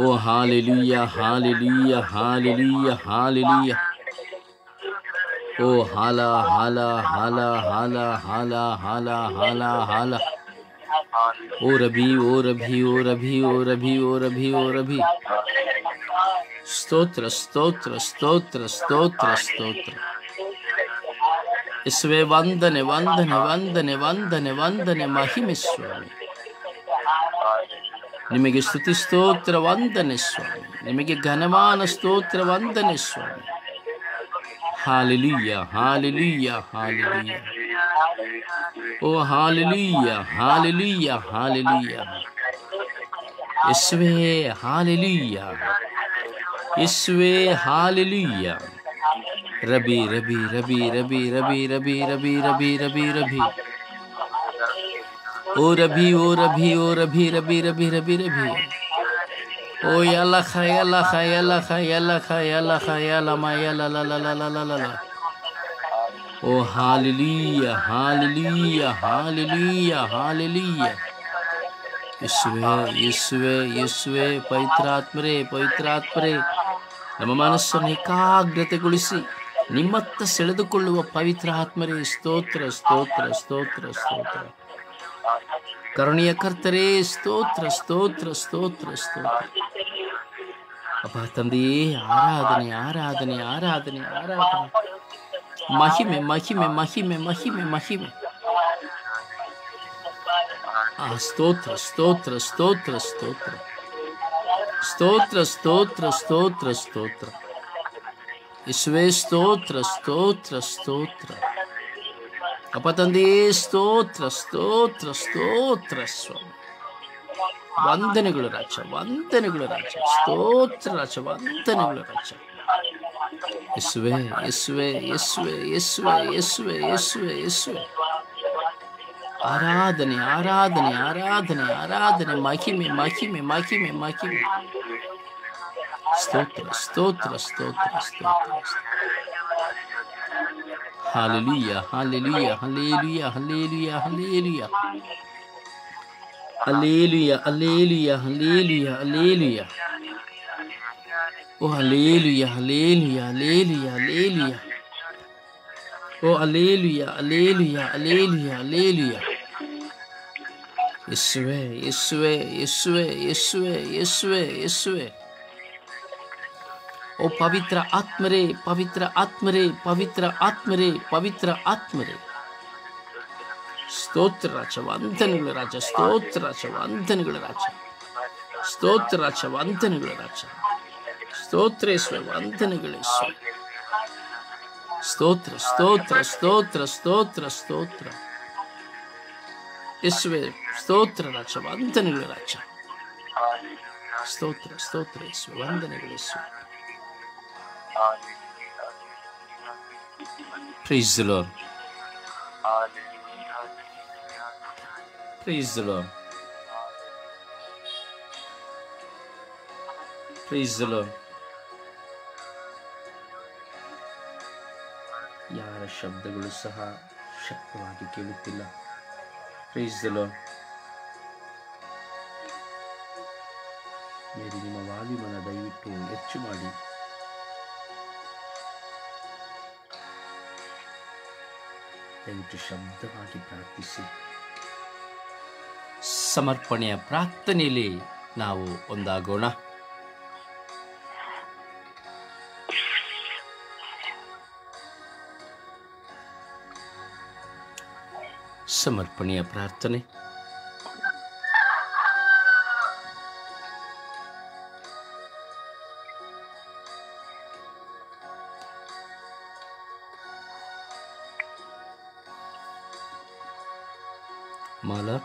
ಓ ಹಾಲೆಲೂಯ ಹಾಲೆಲೂಯ ಹಾಲೆಲೂಯ ಹಾಲೆಲೂಯ. ಓ ಹಾಲ ಹಾಲ ಹಾಲ ಹಾಲ ಹಾಲ ಹಾಲ ಹಾಲ ಹಾಲ. ಓ ರಭಿ ಓ ರಭಿ ಓ ರಭಿ ಓ ರಭಿ ಓ ರಭಿ ಓ ರಭಿ. ಸ್ತೋತ್ರ ಸ್ತೋತ್ರ ಸ್ತೋತ್ರ ಸ್ತೋತ್ರ ಸ್ತೋತ್ರ. ಯೇಸುವೇ, ವಂದನೆ ವಂದನೆ ವಂದನೆ ವಂದನೆ ವಂದನೆ. ಮಹಿಮೆ ಸ್ವಾಮಿ, ನಿಮಗೆ ಸ್ತುತಿ ಸ್ತೋತ್ರ ವಂದನೆ ಸ್ವಾಮಿ, ನಿಮಗೆ ಘನಮಾನ ಸ್ತೋತ್ರ ವಂದನೆ ಸ್ವಾಮಿ. Hallelujah hallelujah hallelujah. ಓ ಹಾಲೆಲೂಯ ಹಾಲೆಲೂಯ ಹಾಲೆಲೂಯ. ಯೇಸುವೇ, ಹಾಲೆಲೂಯ ಯೇಸುವೇ, ಹಾಲೆಲೂಯ. ರಬಿ ರಬಿ ರಬಿ ರಬಿ ರಬಿ ರಬಿ ರಬಿ ರಬಿ ರಬಿ ರಬಿ. ಓ ರಬಿ ಓ ರಬಿ ಓ ರಬಿ ರಬಿ ರಬಿ ರಬಿ ರಬಿ. ಓ ಯಲಖ ಯಲಖ ಯಲಖ ಯಲಖ ಯಲಖ ಯಲಮ ಯಲಲಲಲಲಲಲ. ಓ ಹಾಲೆಲೂಯ ಹಾಲೆಲೂಯ ಹಾಲೆಲೂಯ ಹಾಲೆಲೂಯ. ಯೇಸುವೇ ಯೇಸುವೇ ಯೇಸುವೇ, ಪವಿತ್ರಾತ್ಮರೇ ಪವಿತ್ರಾತ್ಮರೇ, ನಮ್ಮ ಮನಸ್ಸನ್ನು ಏಕಾಗ್ರತೆಗೊಳಿಸಿ ನಿಮ್ಮತ್ತ ಸೆಳೆದುಕೊಳ್ಳುವ ಪವಿತ್ರ ಆತ್ಮರೇ, ಸ್ತೋತ್ರ ಸ್ತೋತ್ರ ಸ್ತೋತ್ರ ಸ್ತೋತ್ರ. ಕರುಣೆಯ ಕರ್ತರೇ, ಸ್ತೋತ್ರ ಸ್ತೋತ್ರ ಸ್ತೋತ್ರ ಸ್ತೋತ್ರ. ಅಪ್ಪ ತಂದೆಯೇ, ಆರಾಧನೆ ಆರಾಧನೆ ಆರಾಧನೆ ಆರಾಧನೆ. ಮಹಿಮೆ ಮಹಿಮೆ ಮಹಿಮೆ ಮಹಿಮೆ ಮಹಿಮೆ. ಸ್ತೋತ್ರ ಸ್ತೋತ್ರ ಸ್ತೋತ್ರ ಸ್ತೋತ್ರ ಸ್ತೋತ್ರ ಸ್ತೋತ್ರ ಸ್ತೋತ್ರ ಸ್ತೋತ್ರ. ಯೇಸುವೇ, ಸ್ತೋತ್ರ ಸ್ತೋತ್ರ ಸ್ತೋತ್ರ. ಅಪ್ಪ ತಂದೆಯೇ, ಸ್ತೋತ್ರ ಸ್ತೋತ್ರ ಸ್ತೋತ್ರ ಸ್ವಾಮಿ. ವಂದನೆಗಳು ರಾಜ, ವಂದನೆಗಳು ರಾಜ. ಸ್ತೋತ್ರ ರಾಜ, ವಂದನೆಗಳು ರಾಜ. ಯೇಸುವೇ ಯೇಸುವೇ ಯೇಸುವೇ ಯೇಸುವೇ ಯೇಸುವೇ ಯೇಸುವೇ ಯೇಸುವೇ. ಆರಾಧನೆ ಆರಾಧನೆ ಆರಾಧನೆ ಆರಾಧನೆ. ಮಹಿಮೆ ಮಹಿಮೆ ಮಹಿಮೆ ಮಹಿಮೆ. ಸ್ತೋತ್ರ ಸ್ತೋತ್ರ ಸ್ತೋತ್ರ ಸ್ತೋತ್ರ. Hallelujah hallelujah hallelujah hallelujah hallelujah hallelujah hallelujah hallelujah hallelujah. ಓ ಹಾಲೆಲೂಯ ಹಾಲೆಲೂಯ ಹಾಲೆಲೂಯ ಹಾಲೆಲೂಯ. ಓ ಹಾಲೆಲೂಯ ಹಾಲೆಲೂಯ ಹಾಲೆಲೂಯ ಹಾಲೆಲೂಯ. ಯೇಸುವೇ ಯೇಸುವೇ ಯೇಸುವೇ ಯೇಸುವೇ ಯೇಸುವೇ ಯೇಸುವೇ. ಓ ಪವಿತ್ರ ಆತ್ಮರೇ ಪವಿತ್ರ ಆತ್ಮರೇ ಪವಿತ್ರ ಆತ್ಮರೇ ಪವಿತ್ರ ಆತ್ಮರೇ. ಸ್ತೋತ್ರ ರಾಜ, ವಂದನೆಗಳ ರಾಜ. ಸ್ತೋತ್ರ ರಾಜ, ವಂದನೆಗಳ ರಾಜ. ಸ್ತೋತ್ರ ರಾಜ, ವಂದನೆಗಳ ರಾಜ. ಸ್ತೋತ್ರೇಶ್ವರ, ವಂದನೆಗಳೇಶ್ವರ. ಸ್ತೋತ್ರ ಸ್ತೋತ್ರ ಸ್ತೋತ್ರ ಸ್ತೋತ್ರ ಸ್ತೋತ್ರ ಯೇಸುವೆ, ಸ್ತೋತ್ರ ರಾಜ, ವಂದನೆಗಳು ರಾಜ. ಸ್ತೋತ್ರ ಸ್ತೋತ್ರ ಯೇಸುವೆ, ವಂದನೆಗಳು ಯೇಸುವೆ. Praise the Lord. Praise the Lord. Praise the Lord. ಯಾರ ಶಬ್ದಗಳು ಸಹ ಶಕ್ತವಾಗಿ ಕೇಳುತ್ತಿಲ್ಲ. Praise the Lord. ಮೇರಿ, ನಿಮ್ಮ ವಾಲ್ಯೂಮನ್ನ ದಯವಿಟ್ಟು ಹೆಚ್ಚು ಮಾಡಿ. ದಯವಿಟ್ಟು ಶಬ್ದವಾಗಿ ಪ್ರಾರ್ಥಿಸಿ. ಸಮರ್ಪಣೆಯ ಪ್ರಾರ್ಥನೆಯಲ್ಲಿ ನಾವು ಒಂದಾಗೋಣ. ಸಮರ್ಪಣೆಯ ಪ್ರಾರ್ಥನೆ. ಮಾಲಾ.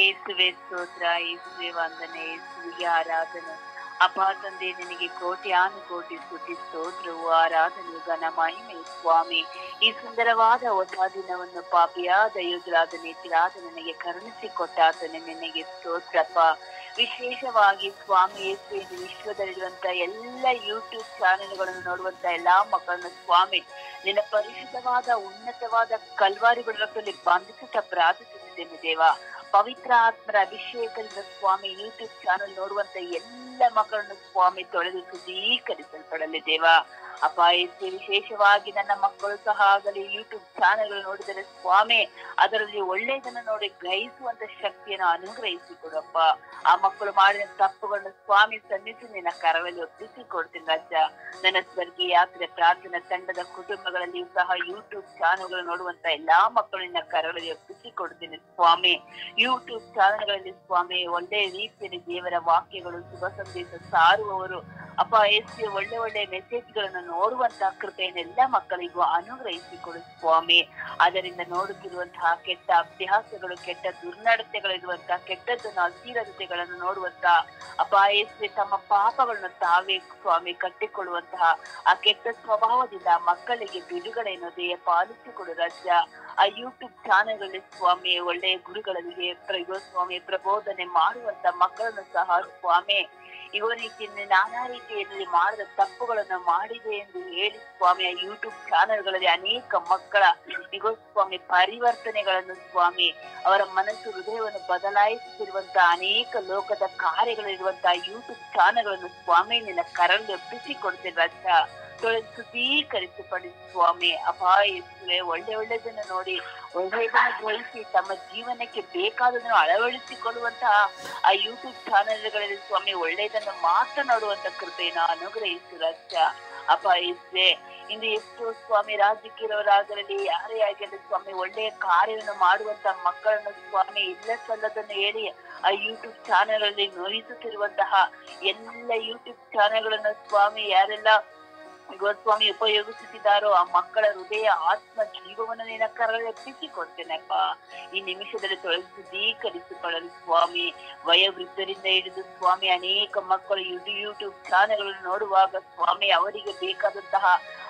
ಯೇಸುವೆ ಸ್ತೋತ್ರ, ಯೇಸುವೆ ವಂದನೆ, ಯೇಸುವಿಗೆ ಆರಾಧನೆ. ಅಪ್ಪ ತಂದೆ, ನಿನಗೆ ಕೋಟಿ ಸ್ತುತಿ, ಸ್ತೋತ್ರವು, ಆರಾಧನೆ, ಘನ ಮಹಿಮೆ ಸ್ವಾಮಿ. ಈ ಸುಂದರವಾದ ಹೊಸ ದಿನವನ್ನು ಪಾಪಿಯಾದ ಯೋಗ್ಯರಾದ ನೀತಿರಾದ ನನಗೆ ಕರುಣಿಸಿಕೊಟ್ಟಾತನೆ ನಿನಗೆ ಸ್ತೋತ್ರಪ್ಪ. ವಿಶೇಷವಾಗಿ ಸ್ವಾಮಿ ಯೇಸುವೆ, ವಿಶ್ವದಲ್ಲಿರುವಂತ ಎಲ್ಲ ಯೂಟ್ಯೂಬ್ ಚಾನೆಲ್ಗಳನ್ನು ನೋಡುವಂತ ಎಲ್ಲಾ ಮಕ್ಕಳನ್ನು ಸ್ವಾಮಿ ನಿನ್ನ ಪರಿಶುದ್ಧವಾದ ಉನ್ನತವಾದ ಕಲ್ವಾರಿ ಗುಡದಲ್ಲಿ ಬಂಧಿಸುತ್ತಾ ಪ್ರಾರ್ಥಿಸುತ್ತಿದ್ದೇನೆ ದೇವ. ಪವಿತ್ರ ಆತ್ಮರ ಅಭಿಷೇಕದಿಂದ ಸ್ವಾಮಿ ಯೂಟ್ಯೂಬ್ ಚಾನೆಲ್ ನೋಡುವಂತ ಎಲ್ಲ ಮಕ್ಕಳನ್ನು ಸ್ವಾಮಿ ತೊಳೆದು ಶುದ್ಧೀಕರಿಸಲ್ಪಡಲಿ ದೇವ. ಅಪ್ಪ ಯೇಸು, ವಿಶೇಷವಾಗಿ ನನ್ನ ಮಕ್ಕಳು ಸಹ ಆಗಲಿ ಯೂಟ್ಯೂಬ್ ಚಾನೆಲ್ ನೋಡಿದರೆ ಸ್ವಾಮಿ ಅದರಲ್ಲಿ ಒಳ್ಳೆಯದನ್ನು ನೋಡಿ ಗ್ರಹಿಸುವಂತ ಶಕ್ತಿಯನ್ನು ಅನುಗ್ರಹಿಸಿಕೊಡಪ್ಪ. ಆ ಮಕ್ಕಳು ಮಾಡಿದ ತಪ್ಪುಗಳನ್ನು ಸ್ವಾಮಿ ಸನ್ನಿಸಿ ನಿನ್ನ ಕರವಲ್ಲಿ ಒಪ್ಪಿಸಿಕೊಡ್ತೀನಿ ರಾಜ. ನನ್ನ ಸ್ವರ್ಗೀಯ ಯಾತ್ರೆ ಪ್ರಾರ್ಥನಾ ತಂಡದ ಕುಟುಂಬಗಳಲ್ಲಿಯೂ ಸಹ ಯೂಟ್ಯೂಬ್ ಚಾನೆಲ್ಗಳು ನೋಡುವಂತ ಎಲ್ಲಾ ಮಕ್ಕಳು ನಿನ್ನ ಕರವಲ್ಲಿ ಒಪ್ಪಿಸಿಕೊಡ್ತೀನಿ ಸ್ವಾಮಿ. ಯೂಟ್ಯೂಬ್ ಚಾನೆಲ್ಗಳಲ್ಲಿ ಸ್ವಾಮಿ ಒಳ್ಳೆಯ ರೀತಿಯಲ್ಲಿ ದೇವರ ವಾಕ್ಯಗಳು, ಶುಭ ಸಂದೇಶ ಸಾರುವವರು ಅಪ್ಪ ಯೇಸು ಒಳ್ಳೆ ಮೆಸೇಜ್ಗಳನ್ನು ನೋಡುವಂತಹ ಕೃಪೆಯನ್ನೆಲ್ಲ ಮಕ್ಕಳಿಗೂ ಅನುಗ್ರಹಿಸಿಕೊಡು ಸ್ವಾಮಿ. ಅದರಿಂದ ನೋಡುತ್ತಿರುವಂತಹ ಕೆಟ್ಟ ಅಭ್ಯಾಸಗಳು, ಕೆಟ್ಟ ದುರ್ನಡತೆಗಳಿರುವಂತಹ ಕೆಟ್ಟದ್ದನ್ನು, ಅಸ್ಥಿರತೆಗಳನ್ನು ನೋಡುವಂತಹ ಅಪ್ಪ ಯೇಸು ತಮ್ಮ ಪಾಪಗಳನ್ನು ತಾವೇ ಸ್ವಾಮಿ ಕಟ್ಟಿಕೊಳ್ಳುವಂತಹ ಆ ಕೆಟ್ಟ ಸ್ವಭಾವದಿಂದ ಮಕ್ಕಳಿಗೆ ಬಿಡುಗಡೆಯನ್ನು ದೇಹ ಪಾಲಿಸಿಕೊಡು ರಾಜ್ಯ. ಆ ಯೂಟ್ಯೂಬ್ ಚಾನೆಲ್ಗಳಲ್ಲಿ ಸ್ವಾಮಿ ಒಳ್ಳೆಯ ಗುರುಗಳಿಗೆ ಸ್ವಾಮಿ ಪ್ರಬೋಧನೆ ಮಾಡುವಂತ ಮಕ್ಕಳನ್ನು ಸಹ ಸ್ವಾಮಿ ಇವ ರೀತಿಯಲ್ಲಿ ನಾನಾ ರೀತಿಯಲ್ಲಿ ಮಾಡಿದ ತಪ್ಪುಗಳನ್ನು ಮಾಡಿದೆ ಎಂದು ಹೇಳಿ ಸ್ವಾಮಿ ಆ ಯೂಟ್ಯೂಬ್ ಚಾನೆಲ್ಗಳಲ್ಲಿ ಅನೇಕ ಮಕ್ಕಳ ಸ್ವಾಮಿ ಪರಿವರ್ತನೆಗಳನ್ನು ಸ್ವಾಮಿ ಅವರ ಮನಸ್ಸು ಹೃದಯವನ್ನು ಬದಲಾಯಿಸುತ್ತಿರುವಂತಹ ಅನೇಕ ಲೋಕದ ಕಾರ್ಯಗಳಿರುವಂತಹ ಯೂಟ್ಯೂಬ್ ಚಾನೆಲ್ಗಳನ್ನು ಸ್ವಾಮಿ ನಿನ್ನ ಕರಲ್ಲಿ ಒಪ್ಪಿಸಿಕೊಡ್ತೇನೆ ರಾಜ. ಶುದ್ಧೀಕರಿಸಪಡಿ ಸ್ವಾಮಿ. ಅಪಾಯಿಸುವೆ ಒಳ್ಳೆದನ್ನು ನೋಡಿ ಒಳ್ಳೆಯದನ್ನು ಗ್ರಹಿಸಿ ತಮ್ಮ ಜೀವನಕ್ಕೆ ಬೇಕಾದದನ್ನು ಅಳವಡಿಸಿಕೊಳ್ಳುವಂತಹ ಆ ಯೂಟ್ಯೂಬ್ ಚಾನೆಲ್ಗಳಲ್ಲಿ ಸ್ವಾಮಿ ಒಳ್ಳೆಯದನ್ನು ಮಾತನಾಡುವಂತ ಕೃಪೆಯನ್ನು ಅನುಗ್ರಹಿಸು ರಾಜ. ಅಪಾಯಿಸುವೆ ಇಂದು ಎಷ್ಟೋ ಸ್ವಾಮಿ ರಾಜಕೀಯರಾಗಲಿ ಯಾರೇ ಆಗಿರಲಿ ಸ್ವಾಮಿ ಒಳ್ಳೆಯ ಕಾರ್ಯವನ್ನು ಮಾಡುವಂತ ಮಕ್ಕಳನ್ನು ಸ್ವಾಮಿ ಇಲ್ಲ ಸಲ್ಲದನ್ನು ಹೇಳಿ ಆ ಯೂಟ್ಯೂಬ್ ಚಾನೆಲ್ ಅಲ್ಲಿ ನೋಯಿಸುತ್ತಿರುವಂತಹ ಎಲ್ಲ ಯೂಟ್ಯೂಬ್ ಚಾನೆಲ್ಗಳನ್ನು ಸ್ವಾಮಿ ಯಾರೆಲ್ಲ ಸ್ವಾಮಿ ಉಪಯೋಗಿಸುತ್ತಿದ್ದಾರೋ ಆ ಮಕ್ಕಳ ಹೃದಯ ಆತ್ಮ ಜೀವವನ್ನು ನಿನ್ನ ಕರದಲ್ಲಿ ಒಪ್ಪಿಸಿಕೊಡ್ತೇನೆಪ್ಪ. ಈ ನಿಮಿಷದಲ್ಲಿ ಶುದ್ಧೀಕರಿಸಿಕೊಳ್ಳಲು ಸ್ವಾಮಿ ವಯೋವೃದ್ಧರಿಂದ ಹಿಡಿದು ಸ್ವಾಮಿ ಅನೇಕ ಮಕ್ಕಳು ಯೂಟ್ಯೂಬ್ ಚಾನೆಲ್ಗಳನ್ನು ನೋಡುವಾಗ ಸ್ವಾಮಿ ಅವರಿಗೆ ಬೇಕಾದಂತಹ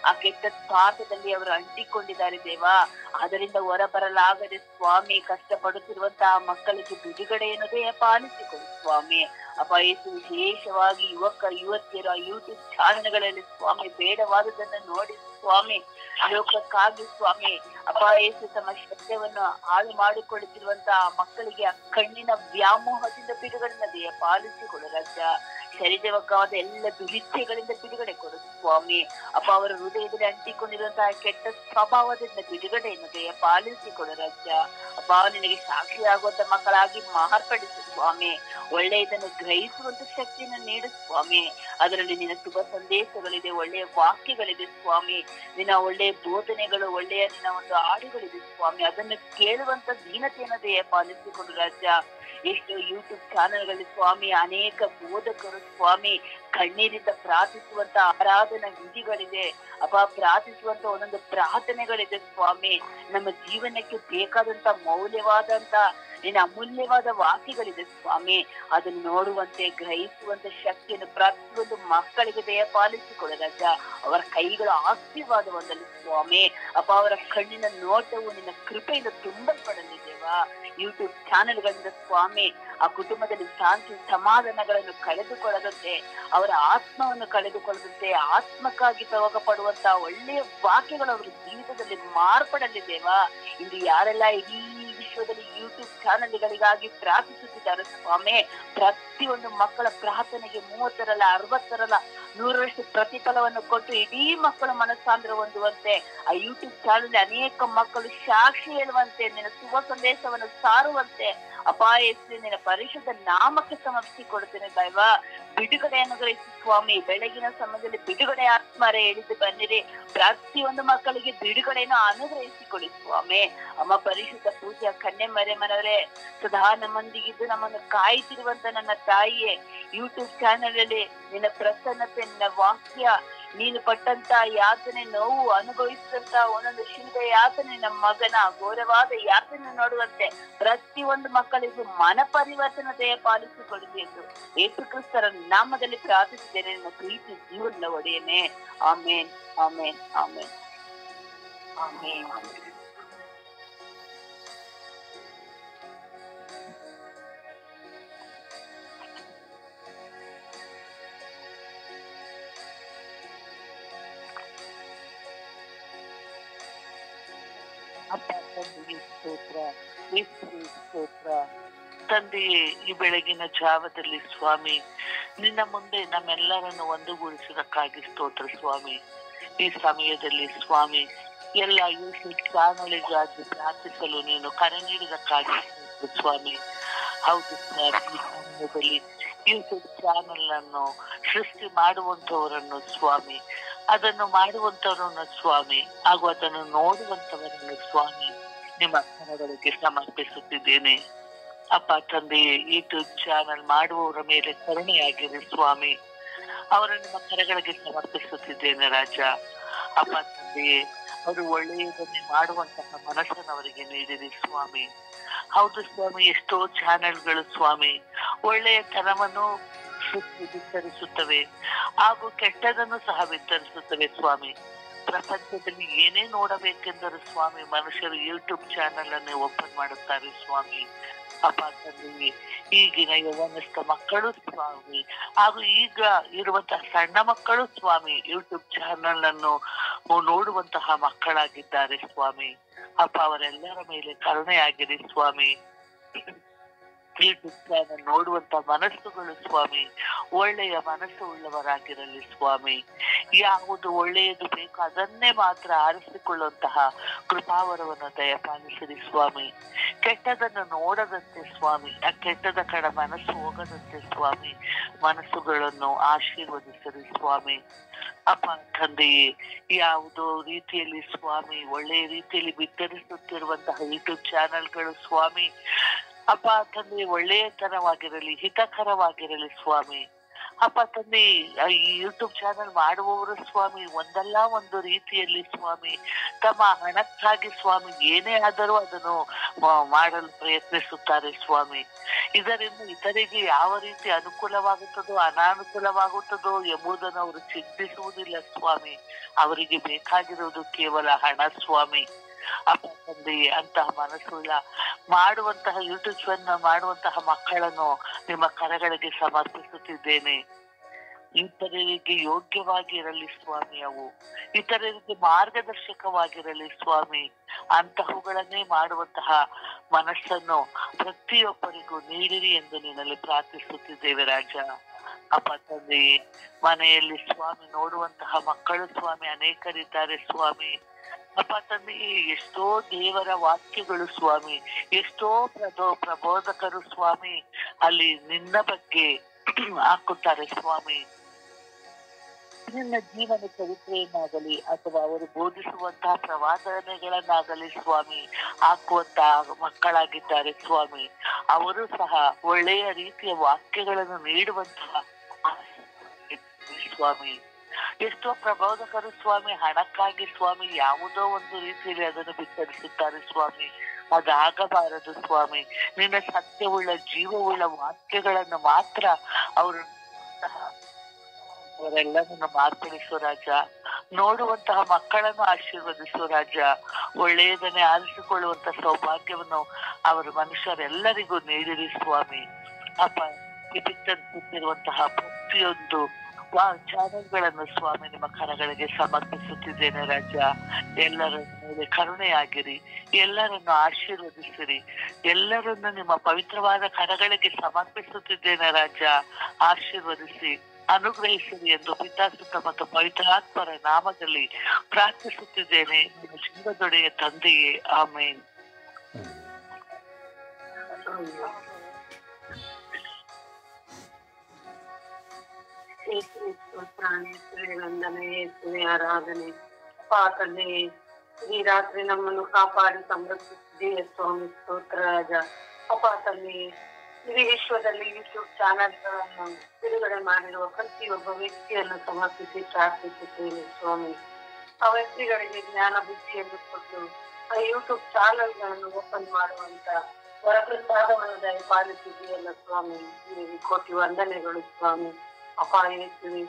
ಆ ಕೆಟ್ಟ ಸ್ವಾರ್ಥದಲ್ಲಿ ಅವರು ಅಂಟಿಕೊಂಡಿದ್ದಾರೆ ದೇವಾ. ಅದರಿಂದ ಹೊರಬರಲಾಗದೆ ಸ್ವಾಮಿ ಕಷ್ಟಪಡುತ್ತಿರುವಂತಹ ಮಕ್ಕಳಿಗೆ ಬಿಡುಗಡೆ ಎನ್ನುವುದೇ ಪಾಲಿಸಿಕೊಡು ಸ್ವಾಮಿ. ಅಪಾಯಿಸು ವಿಶೇಷವಾಗಿ ಯುವತಿಯರು ಆ ಯೂಟ್ಯೂಬ್ ಚಾನೆಲ್ಗಳಲ್ಲಿ ಸ್ವಾಮಿ ಬೇಡವಾದುದನ್ನು ನೋಡಿ ಸ್ವಾಮಿ ಲೋಕಕ್ಕಾಗಿ ಸ್ವಾಮಿ ಅಪಾಯಿಸು ತಮ್ಮ ಶಬ್ದವನ್ನು ಹಾಳು ಮಾಡಿಕೊಳ್ಳುತ್ತಿರುವಂತಹ ಮಕ್ಕಳಿಗೆ ಆ ಕಣ್ಣಿನ ವ್ಯಾಮೋಹದಿಂದ ಬಿಡುಗಡೆ ಪಾಲಿಸಿಕೊಡು ರಾಜ. ಶರೀರವಾದ ಎಲ್ಲ ದುರಿಚ್ಛೆಗಳಿಂದ ಬಿಡುಗಡೆ ಕೊಡು ಸ್ವಾಮಿ. ಅಪ್ಪ ಅವರ ಹೃದಯದಲ್ಲಿ ಅಂಟಿಕೊಂಡಿರುವಂತಹ ಕೆಟ್ಟ ಸ್ವಭಾವದಿಂದ ಬಿಡುಗಡೆಯನ್ನು ಪಾಲಿಸಿಕೊಡು ರಾಜ್ಯ. ಅಪ್ಪ ನಿನಗೆ ಸಾಕ್ಷಿಯಾಗುವಂತ ಮಕ್ಕಳಾಗಿ ಮಾರ್ಪಡಿಸು ಸ್ವಾಮಿ. ಒಳ್ಳೆಯದನ್ನು ಗ್ರಹಿಸುವಂತ ಶಕ್ತಿಯನ್ನು ನೀಡು ಸ್ವಾಮಿ. ಅದರಲ್ಲಿ ನಿನ್ನ ಶುಭ ಸಂದೇಶಗಳಿದೆ, ಒಳ್ಳೆಯ ವಾಕ್ಯಗಳಿದೆ ಸ್ವಾಮಿ. ನಿನ್ನ ಒಳ್ಳೆಯ ಬೋಧನೆಗಳು, ಒಳ್ಳೆಯ ನಿನ್ನ ಒಂದು ಹಾಡುಗಳಿದೆ ಸ್ವಾಮಿ. ಅದನ್ನು ಕೇಳುವಂತ ದೀನತೆಯನ್ನು ಪಾಲಿಸಿಕೊಡು ರಾಜ್ಯ. ಎಷ್ಟು ಯೂಟ್ಯೂಬ್ ಚಾನೆಲ್ಗಳಲ್ಲಿ ಸ್ವಾಮಿ ಅನೇಕ ಬೋಧಕರು ಸ್ವಾಮಿ. ಕಣ್ಣೀರಿಂದ ಪ್ರಾರ್ಥಿಸುವಂತ ಆರಾಧನಾ ವಿಧಿಗಳಿದೆ ಅಪ್ಪ, ಪ್ರಾರ್ಥಿಸುವಂತ ಒಂದೊಂದು ಪ್ರಾರ್ಥನೆಗಳಿದೆ ಸ್ವಾಮಿ. ನಮ್ಮ ಜೀವನಕ್ಕೆ ಬೇಕಾದಂತ ಮೌಲ್ಯವಾದಂತ ನಿನ್ನ ಅಮೂಲ್ಯವಾದ ವಾಕ್ಯಗಳಿದೆ ಸ್ವಾಮಿ. ಅದನ್ನು ನೋಡುವಂತೆ ಗ್ರಹಿಸುವಂತ ಶಕ್ತಿಯನ್ನು ಪ್ರತಿಯೊಂದು ಮಕ್ಕಳಿಗೆ ದಯಪಾಲಿಸಿಕೊಡ ರಾಜ. ಅವರ ಕೈಗಳ ಆಶೀರ್ವಾದ ಹೊಂದಲಿ ಸ್ವಾಮಿ. ಅಪ್ಪ, ಅವರ ಕಣ್ಣಿನ ನೋಟವು ನಿನ್ನ ಕೃಪೆಯಿಂದ ತುಂಬಲ್ಪಡಲಿ ದೇವಾ. ಯೂಟ್ಯೂಬ್ ಚಾನೆಲ್ಗಳಿಂದ ಸ್ವಾಮಿ ಆ ಕುಟುಂಬದಲ್ಲಿ ಶಾಂತಿ ಸಮಾಧಾನಗಳನ್ನು ಕಳೆದುಕೊಳ್ಳದಂತೆ, ಅವರ ಆತ್ಮವನ್ನು ಕಳೆದುಕೊಳ್ಳದಂತೆ, ಆತ್ಮಕ್ಕಾಗಿ ತವಕ ಪಡುವಂತ ಒಳ್ಳೆಯ ವಾಕ್ಯಗಳು ಅವರ ಜೀವಿತದಲ್ಲಿ ಮಾರ್ಪಡಲಿ ದೇವಾ. ಇಂದು ಯಾರೆಲ್ಲ ಇಡೀ ವಿಶ್ವದಲ್ಲಿ ಯೂಟ್ಯೂಬ್ ಚಾನೆಲ್ಗಳಿಗಾಗಿ ಪ್ರಾರ್ಥಿಸುತ್ತಿದ್ದಾರೆ ಸ್ವಾಮಿ, ಪ್ರತಿಯೊಂದು ಮಕ್ಕಳ ಪ್ರಾರ್ಥನೆಗೆ 30ರಲ್ಲ 60ರಲ್ಲ 100ರಷ್ಟು ಪ್ರತಿಫಲವನ್ನು ಕೊಟ್ಟು ಇಡೀ ಮಕ್ಕಳ ಮನಸ್ಸಾಂದ್ರ ಹೊಂದುವಂತೆ, ಆ ಯೂಟ್ಯೂಬ್ ಚಾನೆಲ್ ಅನೇಕ ಮಕ್ಕಳು ಸಾಕ್ಷಿ ಹೇಳುವಂತೆ, ನಿನ್ನ ಶುಭ ಸಂದೇಶವನ್ನು ಸಾರುವಂತೆ ಅಪಾಯಸಿ ನಿನ್ನ ಪರಿಶುದ್ಧ ನಾಮಕ್ಕೆ ಸಮರ್ಪಿಸಿಕೊಡುತ್ತೇನೆ ದೈವ. ಬಿಡುಗಡೆ ಅನುಗ್ರಹಿಸಿ ಸ್ವಾಮಿ. ಬೆಳಗಿನ ಸಮಯದಲ್ಲಿ ಬಿಡುಗಡೆ ಆತ್ಮರೇ ಎಳಿದು ಬನ್ನಿರಿ. ಪ್ರತಿಯೊಂದು ಮಕ್ಕಳಿಗೆ ಬಿಡುಗಡೆಯನ್ನು ಅನುಗ್ರಹಿಸಿಕೊಡಿ ಸ್ವಾಮಿ. ಅಮ್ಮ, ಪರಿಶುದ್ಧ ಪೂಜಾ ಕನ್ಯೆ ಮರೆಮನವರೇ, ಸದಾ ನಮ್ಮೊಂದಿಗಿದ್ದು ನಮ್ಮನ್ನು ಕಾಯ್ತಿರುವಂತ ನನ್ನ ತಾಯಿಯೇ, ಯೂಟ್ಯೂಬ್ ಚಾನೆಲ್ ಅಲ್ಲಿ ನಿನ್ನ ಪ್ರಸನ್ನತೆ, ನಿನ್ನ ವಾಕ್ಯ, ನೀನು ಪಟ್ಟಂತ ಯಾತನೆ, ನೋವು ಅನುಭವಿಸಿದಂತ ಒಂದೊಂದು ಶಿಲ್ಪೆ ಯಾತನೆ, ನಮ್ಮ ಮಗನ ಘೋರವಾದ ಯಾತನೆ ನೋಡುವಂತೆ ಪ್ರತಿಯೊಂದು ಮಕ್ಕಳಿಗೂ ಮನ ಪರಿವರ್ತನೆ ದಯಪಾಲಿಸಿಕೊಡಬೇಕು. ಯೇಸು ಕ್ರಿಸ್ತರ ನಾಮದಲ್ಲಿ ಪ್ರಾರ್ಥಿಸಿದ್ದೇನೆ ನನ್ನ ಪ್ರೀತಿ ಜೀವನದ ಒಡೆಯನೇ. ಆಮೇನ್, ಆಮೇನ್, ಆಮೇನ್, ಆಮೇನ್. ತಂದೆಯೇ, ಈ ಬೆಳಗಿನ ಜಾವದಲ್ಲಿ ಸ್ವಾಮಿ ನಿನ್ನ ಮುಂದೆ ನಮ್ಮೆಲ್ಲರನ್ನು ಒಂದುಗೂಡಿಸುವುದಕ್ಕಾಗಿ ಸ್ತೋತ್ರ ಸ್ವಾಮಿ. ಈ ಸಮಯದಲ್ಲಿ ಸ್ವಾಮಿ ಎಲ್ಲ ಯೂಟ್ಯೂಬ್ ಚಾನಲ್ಗಾಗಿ ಪ್ರಾರ್ಥಿಸಲು ನೀನು ಕರೆ ನೀಡಿದಕ್ಕಾಗಿ ಸ್ವಾಮಿ. ಹೌದು ಸ್ವಾಮಿ, ಈ ಸಮಯದಲ್ಲಿ ಯೂಟ್ಯೂಬ್ ಚಾನಲ್ ಅನ್ನು ಸೃಷ್ಟಿ ಮಾಡುವಂತವರನ್ನು ಸ್ವಾಮಿ, ಅದನ್ನು ಮಾಡುವಂತವರನ್ನು ಸ್ವಾಮಿ, ಹಾಗೂ ಅದನ್ನು ನೋಡುವಂತವರನ್ನು ಸ್ವಾಮಿ ನಿಮ್ಮ ಕರಗಳಿಗೆ ಸಮರ್ಪಿಸುತ್ತಿದ್ದೇನೆ. ಅಪ್ಪ ತಂದೆಯೇ, ಯೂಟ್ಯೂಬ್ ಚಾನಲ್ ಮಾಡುವವರ ಮೇಲೆ ಕರುಣೆಯಾಗಿರಿ ಸ್ವಾಮಿ. ಅವರ ನಿಮ್ಮ ಕರಗಳಿಗೆ ಸಮರ್ಪಿಸುತ್ತಿದ್ದೇನೆ ರಾಜ. ಅಪ್ಪ ತಂದೆಯೇ, ಅವರು ಒಳ್ಳೆಯದನ್ನೇ ಮಾಡುವಂತಹ ಮನಸ್ಸನ್ನು ಅವರಿಗೆ ನೀಡಿರಿ ಸ್ವಾಮಿ. ಹೌದು ಸ್ವಾಮಿ, ಎಷ್ಟೋ ಚಾನೆಲ್ಗಳು ಸ್ವಾಮಿ ಒಳ್ಳೆಯ ತನವನ್ನು ಬಿತ್ತರಿಸುತ್ತವೆ ಹಾಗೂ ಕೆಟ್ಟದನ್ನು ಸಹ ಬಿತ್ತರಿಸುತ್ತವೆ ಸ್ವಾಮಿ. ಪ್ರಪಂಚದಲ್ಲಿ ಏನೇ ನೋಡಬೇಕೆಂದರೂ ಸ್ವಾಮಿ ಮನುಷ್ಯರು ಯೂಟ್ಯೂಬ್ ಚಾನೆಲ್ ಅನ್ನೇ ಓಪನ್ ಮಾಡುತ್ತಾರೆ ಸ್ವಾಮಿ. ಅಪ್ಪ ತಂದೆಯೇ, ಈಗಿನ ಯೌವನಸ್ಥ ಮಕ್ಕಳು ಸ್ವಾಮಿ ಹಾಗೂ ಈಗ ಇರುವಂತಹ ಸಣ್ಣ ಮಕ್ಕಳು ಸ್ವಾಮಿ ಯೂಟ್ಯೂಬ್ ಚಾನೆಲ್ ಅನ್ನು ನೋಡುವಂತಹ ಮಕ್ಕಳಾಗಿದ್ದಾರೆ ಸ್ವಾಮಿ. ಅಪ್ಪ, ಅವರೆಲ್ಲರ ಮೇಲೆ ಕರುಣೆಯಾಗಿರಿ ಸ್ವಾಮಿ. ಯೂಟ್ಯೂಬ್ ಚಾನೆಲ್ ನೋಡುವಂತ ಮನಸ್ಸುಗಳು ಸ್ವಾಮಿ ಒಳ್ಳೆಯ ಮನಸ್ಸು ಉಳ್ಳವರಾಗಿರಲಿ ಸ್ವಾಮಿ. ಯಾವುದು ಒಳ್ಳೆಯದು ಬೇಕು ಅದನ್ನೇ ಮಾತ್ರ ಆರಿಸಿಕೊಳ್ಳುವಂತಹ ಕೃಪಾವರವನ್ನು ದಯಪಾಲಿಸಿರಿ ಸ್ವಾಮಿ. ಕೆಟ್ಟದನ್ನು ನೋಡದಂತೆ ಸ್ವಾಮಿ, ಆ ಕೆಟ್ಟದ ಕಡೆ ಮನಸ್ಸು ಹೋಗದಂತೆ ಸ್ವಾಮಿ ಮನಸ್ಸುಗಳನ್ನು ಆಶೀರ್ವದಿಸಿರಿ ಸ್ವಾಮಿ. ಅಪ್ಪ ತಂದೆಯೇ, ಯಾವುದೋ ರೀತಿಯಲ್ಲಿ ಸ್ವಾಮಿ ಒಳ್ಳೆಯ ರೀತಿಯಲ್ಲಿ ಬಿತ್ತರಿಸುತ್ತಿರುವಂತಹ ಯೂಟ್ಯೂಬ್ ಚಾನೆಲ್ಗಳು ಸ್ವಾಮಿ ಅಪ್ಪ ತಂದೆ ಒಳ್ಳೆಯತನವಾಗಿರಲಿ, ಹಿತಕರವಾಗಿರಲಿ ಸ್ವಾಮಿ. ಅಪ್ಪ ತಂದೆ, ಈ ಯೂಟ್ಯೂಬ್ ಚಾನೆಲ್ ಮಾಡುವವರು ಸ್ವಾಮಿ ಒಂದಲ್ಲ ಒಂದು ರೀತಿಯಲ್ಲಿ ಸ್ವಾಮಿ ತಮ್ಮ ಹಣಕ್ಕಾಗಿ ಸ್ವಾಮಿ ಏನೇ ಆದರೂ ಅದನ್ನು ಮಾಡಲು ಪ್ರಯತ್ನಿಸುತ್ತಾರೆ ಸ್ವಾಮಿ. ಇದರಿಂದ ಇತರಿಗೆ ಯಾವ ರೀತಿ ಅನುಕೂಲವಾಗುತ್ತದೋ ಅನಾನುಕೂಲವಾಗುತ್ತದೋ ಎಂಬುದನ್ನು ಅವರು ಚಿಂತಿಸುವುದಿಲ್ಲ ಸ್ವಾಮಿ. ಅವರಿಗೆ ಬೇಕಾಗಿರುವುದು ಕೇವಲ ಹಣ ಸ್ವಾಮಿ. ಅಪ್ಪ ತಂದೆಯೇ, ಅಂತಹ ಮನಸ್ಸುಳ್ಳ ಮಾಡುವಂತಹ ಯೂಟ್ಯೂಬ್ ಚಾನೆಲ್ ಮಾಡುವಂತಹ ಮಕ್ಕಳನ್ನು ನಿಮ್ಮ ಕರಗಳಿಗೆ ಸಮರ್ಪಿಸುತ್ತಿದ್ದೇನೆ. ಇತರರಿಗೆ ಯೋಗ್ಯವಾಗಿ ಇರಲಿ ಸ್ವಾಮಿ, ಅವು ಇತರರಿಗೆ ಮಾರ್ಗದರ್ಶಕವಾಗಿರಲಿ ಸ್ವಾಮಿ. ಅಂತಹವುಗಳನ್ನೇ ಮಾಡುವಂತಹ ಮನಸ್ಸನ್ನು ಪ್ರತಿಯೊಬ್ಬರಿಗೂ ನೀಡಿರಿ ಎಂದು ನಿನ್ನಲ್ಲಿ ಪ್ರಾರ್ಥಿಸುತ್ತಿದ್ದೇವೆ ರಾಜ. ಅಪ್ಪ ತಂದೆಯೇ, ಮನೆಯಲ್ಲಿ ಸ್ವಾಮಿ ನೋಡುವಂತಹ ಮಕ್ಕಳು ಸ್ವಾಮಿ ಅನೇಕರಿದ್ದಾರೆ ಸ್ವಾಮಿ. ಅಪ್ಪ ತಂದೆಯೇ, ಎಷ್ಟೋ ದೇವರ ವಾಕ್ಯಗಳು ಸ್ವಾಮಿ, ಎಷ್ಟೋ ಪ್ರಬೋಧಕರು ಸ್ವಾಮಿ ಅಲ್ಲಿ ನಿನ್ನ ಬಗ್ಗೆ ಹಾಕುತ್ತಾರೆ ಸ್ವಾಮಿ. ನಿನ್ನ ಜೀವನ ಚರಿತ್ರೆಯನ್ನಾಗಲಿ ಅಥವಾ ಅವರು ಬೋಧಿಸುವಂತಹ ಪ್ರವಾದನೆಗಳನ್ನಾಗಲಿ ಸ್ವಾಮಿ ಹಾಕುವಂತಹ ಮಕ್ಕಳಾಗಿದ್ದಾರೆ ಸ್ವಾಮಿ. ಅವರು ಸಹ ಒಳ್ಳೆಯ ರೀತಿಯ ವಾಕ್ಯಗಳನ್ನು ನೀಡುವಂತಹ ಸ್ವಾಮಿ. ಎಷ್ಟೋ ಪ್ರಬೋಧಕರು ಸ್ವಾಮಿ ಹಣಕ್ಕಾಗಿ ಸ್ವಾಮಿ ಯಾವುದೋ ಒಂದು ರೀತಿಯಲ್ಲಿ ಅದನ್ನು ಬಿತ್ತರಿಸುತ್ತಾರೆ ಸ್ವಾಮಿ. ಅದಾಗಬಾರದು ಸ್ವಾಮಿ. ನಿನ್ನ ಸತ್ಯವುಳ್ಳ ಜೀವವುಳ್ಳ ವಾಕ್ಯಗಳನ್ನು ಮಾತ್ರ ಅವರು ಅವರೆಲ್ಲರನ್ನು ಮಾರ್ಪಡಿಸೋ ರಾಜ. ನೋಡುವಂತಹ ಮಕ್ಕಳನ್ನು ಆಶೀರ್ವದಿಸೋ ರಾಜ. ಒಳ್ಳೆಯದನ್ನೇ ಆರಿಸಿಕೊಳ್ಳುವಂತ ಸೌಭಾಗ್ಯವನ್ನು ಅವರು ಮನುಷ್ಯರೆಲ್ಲರಿಗೂ ನೀಡಿರಿ ಸ್ವಾಮಿ. ಅಪ್ಪ, ಈ ಬಿತ್ತರಿಸುತ್ತಿರುವಂತಹ ಪ್ರತಿಯೊಂದು ಚಾನಲ್ಗಳನ್ನು ಸ್ವಾಮಿ ನಿಮ್ಮ ಕರಗಳಿಗೆ ಸಮರ್ಪಿಸುತ್ತಿದ್ದೇನೆ ರಾಜ. ಎಲ್ಲರ ಮೇಲೆ ಕರುಣೆಯಾಗಿರಿ, ಎಲ್ಲರನ್ನು ಆಶೀರ್ವದಿಸಿರಿ, ಎಲ್ಲರನ್ನು ನಿಮ್ಮ ಪವಿತ್ರವಾದ ಕರಗಳಿಗೆ ಸಮರ್ಪಿಸುತ್ತಿದ್ದೇನೆ ರಾಜ. ಆಶೀರ್ವದಿಸಿ ಅನುಗ್ರಹಿಸಿರಿ ಎಂದು ಪಿತಾಸುತ್ತ ಮತ್ತು ಪವಿತ್ರಾತ್ಮರ ನಾಮದಲ್ಲಿ ಪ್ರಾರ್ಥಿಸುತ್ತಿದ್ದೇನೆ ನಿಮ್ಮ ಜೀವದೊಡೆಯ ತಂದೆಯೇ, ಆಮೇನ್. ವಂದನೆ, ಆರಾಧನೆ. ಪಾತನೆ ಈ ರಾತ್ರಿ ನಮ್ಮನ್ನು ಕಾಪಾಡಿ ಸಂರಕ್ಷಿಸಿದೆಯೇ ಸ್ವಾಮಿ, ಸ್ತೋತ್ರ ರಾಜ. ಅಪಾತನೆ ಇಡೀ ವಿಶ್ವದಲ್ಲಿ ಯೂಟ್ಯೂಬ್ ಚಾನೆಲ್ಗಳನ್ನು ಬಿಡುಗಡೆ ಮಾಡಿರುವ ಪ್ರತಿಯೊಬ್ಬ ವ್ಯಕ್ತಿಯನ್ನು ಸಮರ್ಪಿಸಿ ಪ್ರಾರ್ಥಿಸುತ್ತೇನೆ ಸ್ವಾಮಿ. ಆ ವ್ಯಕ್ತಿಗಳಿಗೆ ಜ್ಞಾನ ಬುದ್ಧಿಯನ್ನು ಕೊಟ್ಟು ಆ ಯೂಟ್ಯೂಬ್ ಚಾನೆಲ್ಗಳನ್ನು ಓಪನ್ ಮಾಡುವಂತ ವರಪ್ರಸಾದವನ್ನು ದಯಪಾಲಿಸಿದೆಯಲ್ಲ ಸ್ವಾಮಿ, ನಿಮಗೆ ಕೋಟಿ ವಂದನೆಗಳು ಸ್ವಾಮಿ. ಅಪಾಯಿಸುವೆ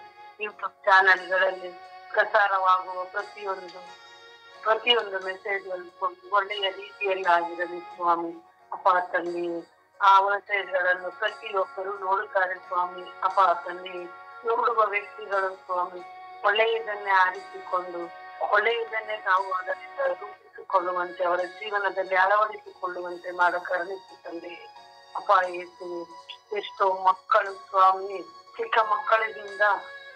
ಯೂಟ್ಯೂಬ್ ಚಾನೆಲ್ಗಳಲ್ಲಿ ಪ್ರಸಾರವಾಗುವ ಪ್ರತಿಯೊಂದು ಮೆಸೇಜ್ಗಳು ಒಳ್ಳೆಯ ರೀತಿಯಲ್ಲಿ ಆಗಿರಲಿ ಸ್ವಾಮಿ. ಅಪ್ಪ ತಂದೆ, ಆ ಮೆಸೇಜ್ಗಳನ್ನು ಪ್ರತಿಯೊಬ್ಬರು ನೋಡುತ್ತಾರೆ ಸ್ವಾಮಿ. ಅಪ್ಪ ತಂದೆ, ನೋಡುವ ವ್ಯಕ್ತಿಗಳು ಸ್ವಾಮಿ ಒಳ್ಳೆಯದನ್ನೇ ಆರಿಸಿಕೊಂಡು ಒಳ್ಳೆಯದನ್ನೇ ನಾವು ಅದರಿಂದ ರೂಪಿಸಿಕೊಳ್ಳುವಂತೆ, ಅವರ ಜೀವನದಲ್ಲಿ ಅಳವಡಿಸಿಕೊಳ್ಳುವಂತೆ ಮಾಡೋ ಕರುಣಿಸಿ ತಂದೆ. ಅಪ್ಪ ಯೇಸುವೆ, ಎಷ್ಟೋ ಮಕ್ಕಳು ಸ್ವಾಮಿ ಚಿಕ್ಕ ಮಕ್ಕಳಿಂದ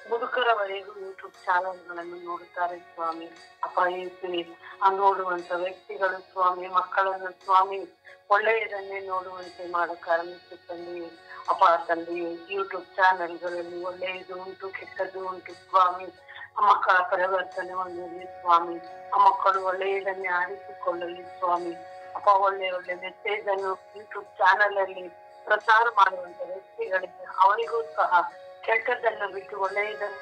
ಮುದುಕರವರೆಗೂ ಯೂಟ್ಯೂಬ್ ಚಾನೆಲ್ಗಳನ್ನು ನೋಡುತ್ತಾರೆ ಸ್ವಾಮಿ. ಅಪ್ಪ ಯೇಸುವೆ, ಆ ನೋಡುವಂತ ವ್ಯಕ್ತಿಗಳು ಸ್ವಾಮಿ ಮಕ್ಕಳನ್ನು ಸ್ವಾಮಿ ಒಳ್ಳೆಯದನ್ನೇ ನೋಡುವಂತೆ ಮಾಡೋ ಕಾರಣಕ್ಕೆ ತಂದೆಯೇ. ಅಪ್ಪ ತಂದೆಯೇ, ಯೂಟ್ಯೂಬ್ ಚಾನೆಲ್ಗಳಲ್ಲಿ ಒಳ್ಳೆಯದು ಉಂಟು, ಕೆಟ್ಟದ್ದು ಉಂಟು ಸ್ವಾಮಿ. ಆ ಮಕ್ಕಳ ಪರಿವರ್ತನೆ ಹೊಂದಲಿ ಸ್ವಾಮಿ. ಆ ಮಕ್ಕಳು ಒಳ್ಳೆಯದನ್ನೇ ಆರಿಸಿಕೊಳ್ಳಲಿ ಸ್ವಾಮಿ. ಅಪ್ಪ, ಒಳ್ಳೆ ಒಳ್ಳೆ ಮೆಸೇಜ್ ಅನ್ನು ಯೂಟ್ಯೂಬ್ ಚಾನೆಲ್ ಅಲ್ಲಿ ಪ್ರಸಾರ ಮಾಡುವಂತ ವ್ಯಕ್ತಿಗಳಿಗೆ ಅವರಿಗೂ ಸಹ ಕೆಟ್ಟದ್ದನ್ನು ಬಿಟ್ಟು ಒಳ್ಳೆಯದನ್ನು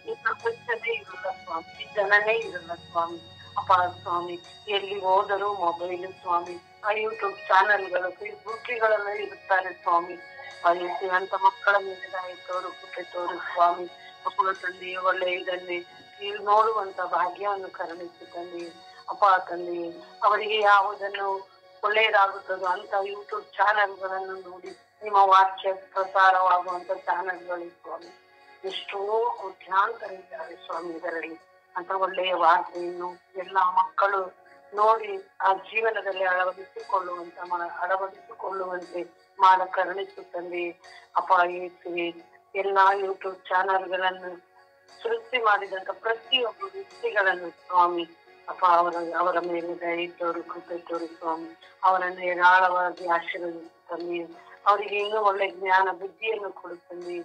ಈ ಪ್ರಪಂಚನೇ ಇರಲ್ಲ ಸ್ವಾಮಿ, ಈ ಜನನೇ ಇರಲ್ಲ ಸ್ವಾಮಿ. ಅಪ್ಪ ಸ್ವಾಮಿ, ಎಲ್ಲಿ ಹೋದರೂ ಮೊಬೈಲ್ ಸ್ವಾಮಿ, ಆ ಯೂಟ್ಯೂಬ್ ಚಾನೆಲ್ಗಳು ಫೇಸ್ಬುಕ್ಗಳೆಲ್ಲ ಇರುತ್ತಾರೆ ಸ್ವಾಮಿ. ಅಂತ ಮಕ್ಕಳ ಮೇಲೆ ದಯತೋರು ತೋರು ಸ್ವಾಮಿ. ಅಪ್ಪ ತಂದೆಯೇ, ಒಳ್ಳೆಯದನ್ನೇ ನೀವು ನೋಡುವಂತ ಭಾಗ್ಯವನ್ನು ಕರುಣಿಸಿ ತಂದೆಯೇ. ಅಪ್ಪ ತಂದೆಯೇ, ಅವರಿಗೆ ಯಾವುದನ್ನು ಒಳ್ಳೆಯದಾಗುತ್ತದೋ ಅಂತ ಯೂಟ್ಯೂಬ್ ಚಾನೆಲ್ಗಳನ್ನು ನೋಡಿ ನಿಮ್ಮ ವಾಕ್ಯ ಪ್ರಸಾರವಾಗುವಂತ ಚಾನೆಲ್ಗಳು ಸ್ವಾಮಿ ಎಷ್ಟೋ ಕೋಟ್ಯಾಂತರ ಇದ್ದಾರೆ ಸ್ವಾಮಿ. ಇದರಲ್ಲಿ ಅಂತ ಒಳ್ಳೆಯ ವಾರ್ತೆಯನ್ನು ಎಲ್ಲಾ ಮಕ್ಕಳು ನೋಡಿ ಆ ಜೀವನದಲ್ಲಿ ಅಳವಡಿಸಿಕೊಳ್ಳುವಂತೆ ಮಾಡ ಕರುಣಿಸು ತಂದೆಯೇ. ಅಪ್ಪ ಯೇಸುವೆ, ಎಲ್ಲಾ ಯೂಟ್ಯೂಬ್ ಚಾನೆಲ್ಗಳನ್ನು ಸೃಷ್ಟಿ ಮಾಡಿದಂತ ಪ್ರತಿಯೊಬ್ಬ ವ್ಯಕ್ತಿಗಳನ್ನು ಸ್ವಾಮಿ ಅಪ್ಪ ಅವರ ಮೇಲೆ ದಯೆ ತೋರು, ಕೃಪೆ ತೋರು ಸ್ವಾಮಿ. ಅವರನ್ನು ಹೇರಾಳವಾಗಿ ಆಶೀರ್ವದಿಸು ತಂದೆಯೇ. ಅವರಿಗೆ ಇನ್ನೂ ಒಳ್ಳೆ ಜ್ಞಾನ ಬುದ್ಧಿಯನ್ನು ಕೊಡುತ್ತಂದೆ.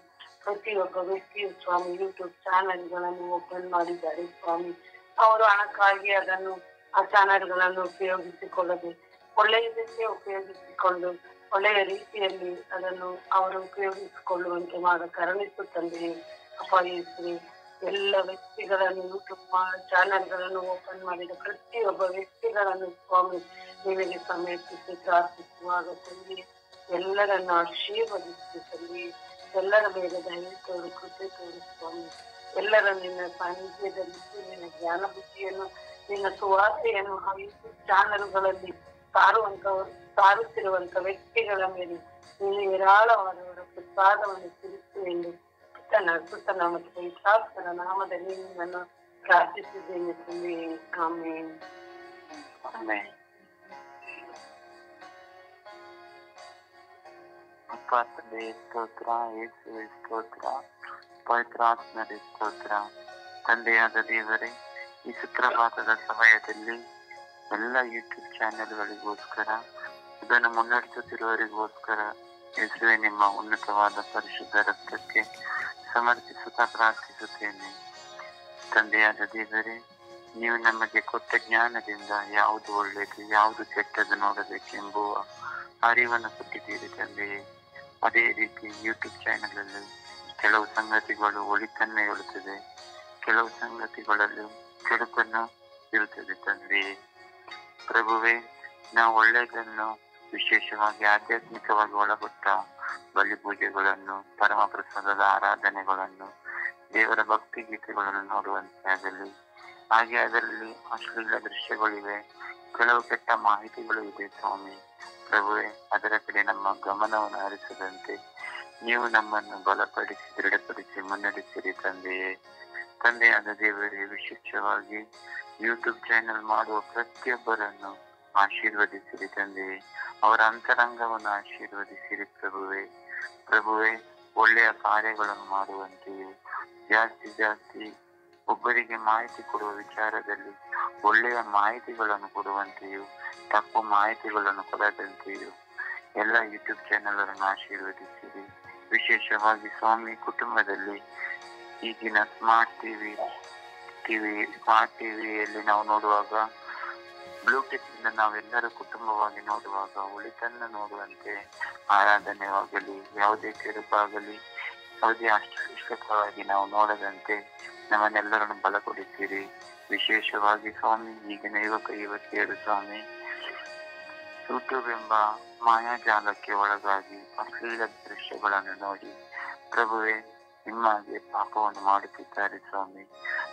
ಪ್ರತಿಯೊಬ್ಬ ವ್ಯಕ್ತಿಯು ಸ್ವಾಮಿ ಯೂಟ್ಯೂಬ್ ಚಾನೆಲ್ಗಳನ್ನು ಓಪನ್ ಮಾಡಿದ್ದಾರೆ ಸ್ವಾಮಿ. ಅವರು ಹಣಕ್ಕಾಗಿ ಆ ಚಾನೆಲ್ಗಳನ್ನು ಉಪಯೋಗಿಸಿಕೊಳ್ಳದೆ ಒಳ್ಳೆಯದಕ್ಕೆ ಉಪಯೋಗಿಸಿಕೊಂಡು ಒಳ್ಳೆಯ ರೀತಿಯಲ್ಲಿ ಅದನ್ನು ಅವರು ಉಪಯೋಗಿಸಿಕೊಳ್ಳುವಂತೆ ಮಾಡ ಕರುಣಿಸು ತಂದೆಯೇ. ಅಪ್ಪ ಯೇಸುವೆ, ಎಲ್ಲ ವ್ಯಕ್ತಿಗಳನ್ನು ಯೂಟ್ಯೂಬ್ ಚಾನೆಲ್ಗಳನ್ನು ಓಪನ್ ಮಾಡಿದ ಪ್ರತಿಯೊಬ್ಬ ವ್ಯಕ್ತಿಗಳನ್ನು ಸ್ವಾಮಿ ನಿಮಗೆ ಸಮರ್ಪಿಸಿ ಪ್ರಾರ್ಥಿಸುವಾಗ ತಂದೆ ಎಲ್ಲರನ್ನು ಆಶೀರ್ವದಿಸಿ ತಂದೆ. ಎಲ್ಲರ ಮೇಲೆ ದಯೆ ತೋರು, ಕೃಪೆ ತೋರು ಸ್ವಾಮಿ. ಎಲ್ಲರ ನಿನ್ನ ಸಾನ್ನಿಧ್ಯದಲ್ಲಿ ನಿನ್ನ ಜ್ಞಾನ ಬುದ್ಧಿಯನ್ನು ನಿನ್ನ ಸುವಾರ್ತೆಯನ್ನು ಆ ಯೂಟ್ಯೂಬ್ ಚಾನೆಲ್ಗಳಲ್ಲಿ ಸಾರುತ್ತಿರುವಂತ ವ್ಯಕ್ತಿಗಳ ಮೇಲೆ ನೀನು ಹೇರಾಳವಾದವರ ಪ್ರಸಾದವನ್ನು ತಿಳಿಸು ಎಂದು ಸುತ್ತನ ಮತ್ತು ಪವಿತ್ರಾತ್ಮರ ನಾಮದಲ್ಲಿ ನಿನ್ನನ್ನು ಪ್ರಾರ್ಥಿಸಿದ್ದೇನೆ ತಂದೆ. ಆಮೆನ್. ಅಪ್ಪ ತಂದೆ ಸ್ತೋತ್ರ, ಯೇಸುವೆ ಸ್ತೋತ್ರ, ಪವಿತ್ರಾತ್ಮರೇ ಸ್ತೋತ್ರ. ತಂದೆಯಾದ ದೇವರೇ, ಈ ಸುಪ್ರಭಾತದ ಸಮಯದಲ್ಲಿ ಎಲ್ಲ ಯೂಟ್ಯೂಬ್ ಚಾನೆಲ್ಗಳಿಗೋಸ್ಕರ ಇದನ್ನು ಮುನ್ನಡೆಸುತ್ತಿರುವವರಿಗೋಸ್ಕರ ಯೇಸುವೆ ನಿಮ್ಮ ಉನ್ನತವಾದ ಪರಿಶುದ್ಧ ರಕ್ತಕ್ಕೆ ಸಮರ್ಪಿಸುತ್ತಾ ಪ್ರಾರ್ಥಿಸುತ್ತೇನೆ. ತಂದೆಯಾದ ದೇವರೇ, ನೀವು ನಮಗೆ ಕೊಟ್ಟ ಜ್ಞಾನದಿಂದ ಯಾವುದು ಒಳ್ಳೆಯದು ಯಾವುದು ಕೆಟ್ಟದ್ದು ನೋಡಬೇಕೆಂಬುವ ಅರಿವನ್ನು ಕೊಟ್ಟಿದ್ದೀರಿ ತಂದೆಯೇ. ಅದೇ ರೀತಿ ಯೂಟ್ಯೂಬ್ ಚಾನೆಲ್ ಅಲ್ಲಿ ಕೆಲವು ಸಂಗತಿಗಳು ಒಳಿತನ್ನೇ ಹೇಳುತ್ತದೆ, ಕೆಲವು ಸಂಗತಿಗಳಲ್ಲಿ ಕೆಡುಕನ್ನು ಇರುತ್ತದೆ ತಂದೆಯೇ. ಪ್ರಭುವೇ, ನಾವು ಒಳ್ಳೆಯದನ್ನು, ವಿಶೇಷವಾಗಿ ಆಧ್ಯಾತ್ಮಿಕವಾಗಿ ಒಳಗೊಟ್ಟ ಬಲಿ ಪೂಜೆಗಳನ್ನು, ಪರಮ ಪ್ರಸಾದದ ಆರಾಧನೆಗಳನ್ನು, ದೇವರ ಭಕ್ತಿ ಗೀತೆಗಳನ್ನು ನೋಡುವಂತೆ ಆಗಲಿ. ಹಾಗೆ ಅದರಲ್ಲಿ ಅಶ್ಲೀಲ ದೃಶ್ಯಗಳಿವೆ, ಕೆಲವು ಕೆಟ್ಟ ಮಾಹಿತಿಗಳು ಇದೆ ಸ್ವಾಮಿ. ಪ್ರಭುವೇ, ಅದರ ಕಡೆ ನಮ್ಮ ಗಮನವನ್ನು ಹರಿಸದಂತೆ ನೀವು ನಮ್ಮನ್ನು ಬಲಪಡಿಸಿ, ದೃಢಪಡಿಸಿ ಮುನ್ನಡೆಸಿರಿ ತಂದೆಯೇ. ತಂದೆಯಾದ ದೇವರೇ, ವಿಶೇಷವಾಗಿ ಯೂಟ್ಯೂಬ್ ಚಾನೆಲ್ ಮಾಡುವ ಪ್ರತಿಯೊಬ್ಬರನ್ನು ಆಶೀರ್ವದಿಸಿರಿ ತಂದೆಯೇ. ಅವರ ಅಂತರಂಗವನ್ನು ಆಶೀರ್ವದಿಸಿರಿ ಪ್ರಭುವೇ. ಒಳ್ಳೆಯ ಕಾರ್ಯಗಳನ್ನು ಮಾಡುವಂತೆಯೂ, ಜಾಸ್ತಿ ಒಬ್ಬರಿಗೆ ಮಾಹಿತಿ ಕೊಡುವ ವಿಚಾರದಲ್ಲಿ ಒಳ್ಳೆಯ ಮಾಹಿತಿಗಳನ್ನು ಕೊಡುವಂತೆಯೂ, ತಪ್ಪು ಮಾಹಿತಿಗಳನ್ನು ಕೊಡದಂತೆಯೂ ಎಲ್ಲ ಯೂಟ್ಯೂಬ್ ಚಾನೆಲ್ ಅನ್ನು ಆಶೀರ್ವದಿಸಿರಿ. ವಿಶೇಷವಾಗಿ ಸ್ವಾಮಿ, ಕುಟುಂಬದಲ್ಲಿ ಈಗಿನ ಸ್ಮಾರ್ಟ್ ಟಿವಿಯಲ್ಲಿ ನಾವು ನೋಡುವಾಗ, ಬ್ಲೂಟೂತ್ ಇಂದ ನಾವೆಲ್ಲರೂ ಕುಟುಂಬವಾಗಿ ನೋಡುವಾಗ ಒಳಿತನ್ನು ನೋಡುವಂತೆ, ಆರಾಧನೆಯಾಗಲಿ, ಯಾವುದೇ ಕೆಡುಕಾಗಲಿ, ಯಾವುದೇ ಅಷ್ಟವಾಗಿ ನಾವು ನೋಡದಂತೆ ನಮ್ಮನ್ನೆಲ್ಲರನ್ನು ಬಲಪಡಿಸಿರಿ. ವಿಶೇಷವಾಗಿ ಸ್ವಾಮಿ, ಈಗಿನ ಯುವತಿಯರು ಸ್ವಾಮಿ, ಯೂಟ್ಯೂಬ್ ಎಂಬ ಮಾಯಾಜಾಲಕ್ಕೆ ಒಳಗಾಗಿ ಅಶ್ಲೀಲ ದೃಶ್ಯಗಳನ್ನು ನೋಡಿ ಪ್ರಭುವೇ ನಿಮ್ಮಾಗೆ ಪಾಪವನ್ನು ಮಾಡುತ್ತಿದ್ದಾರೆ ಸ್ವಾಮಿ.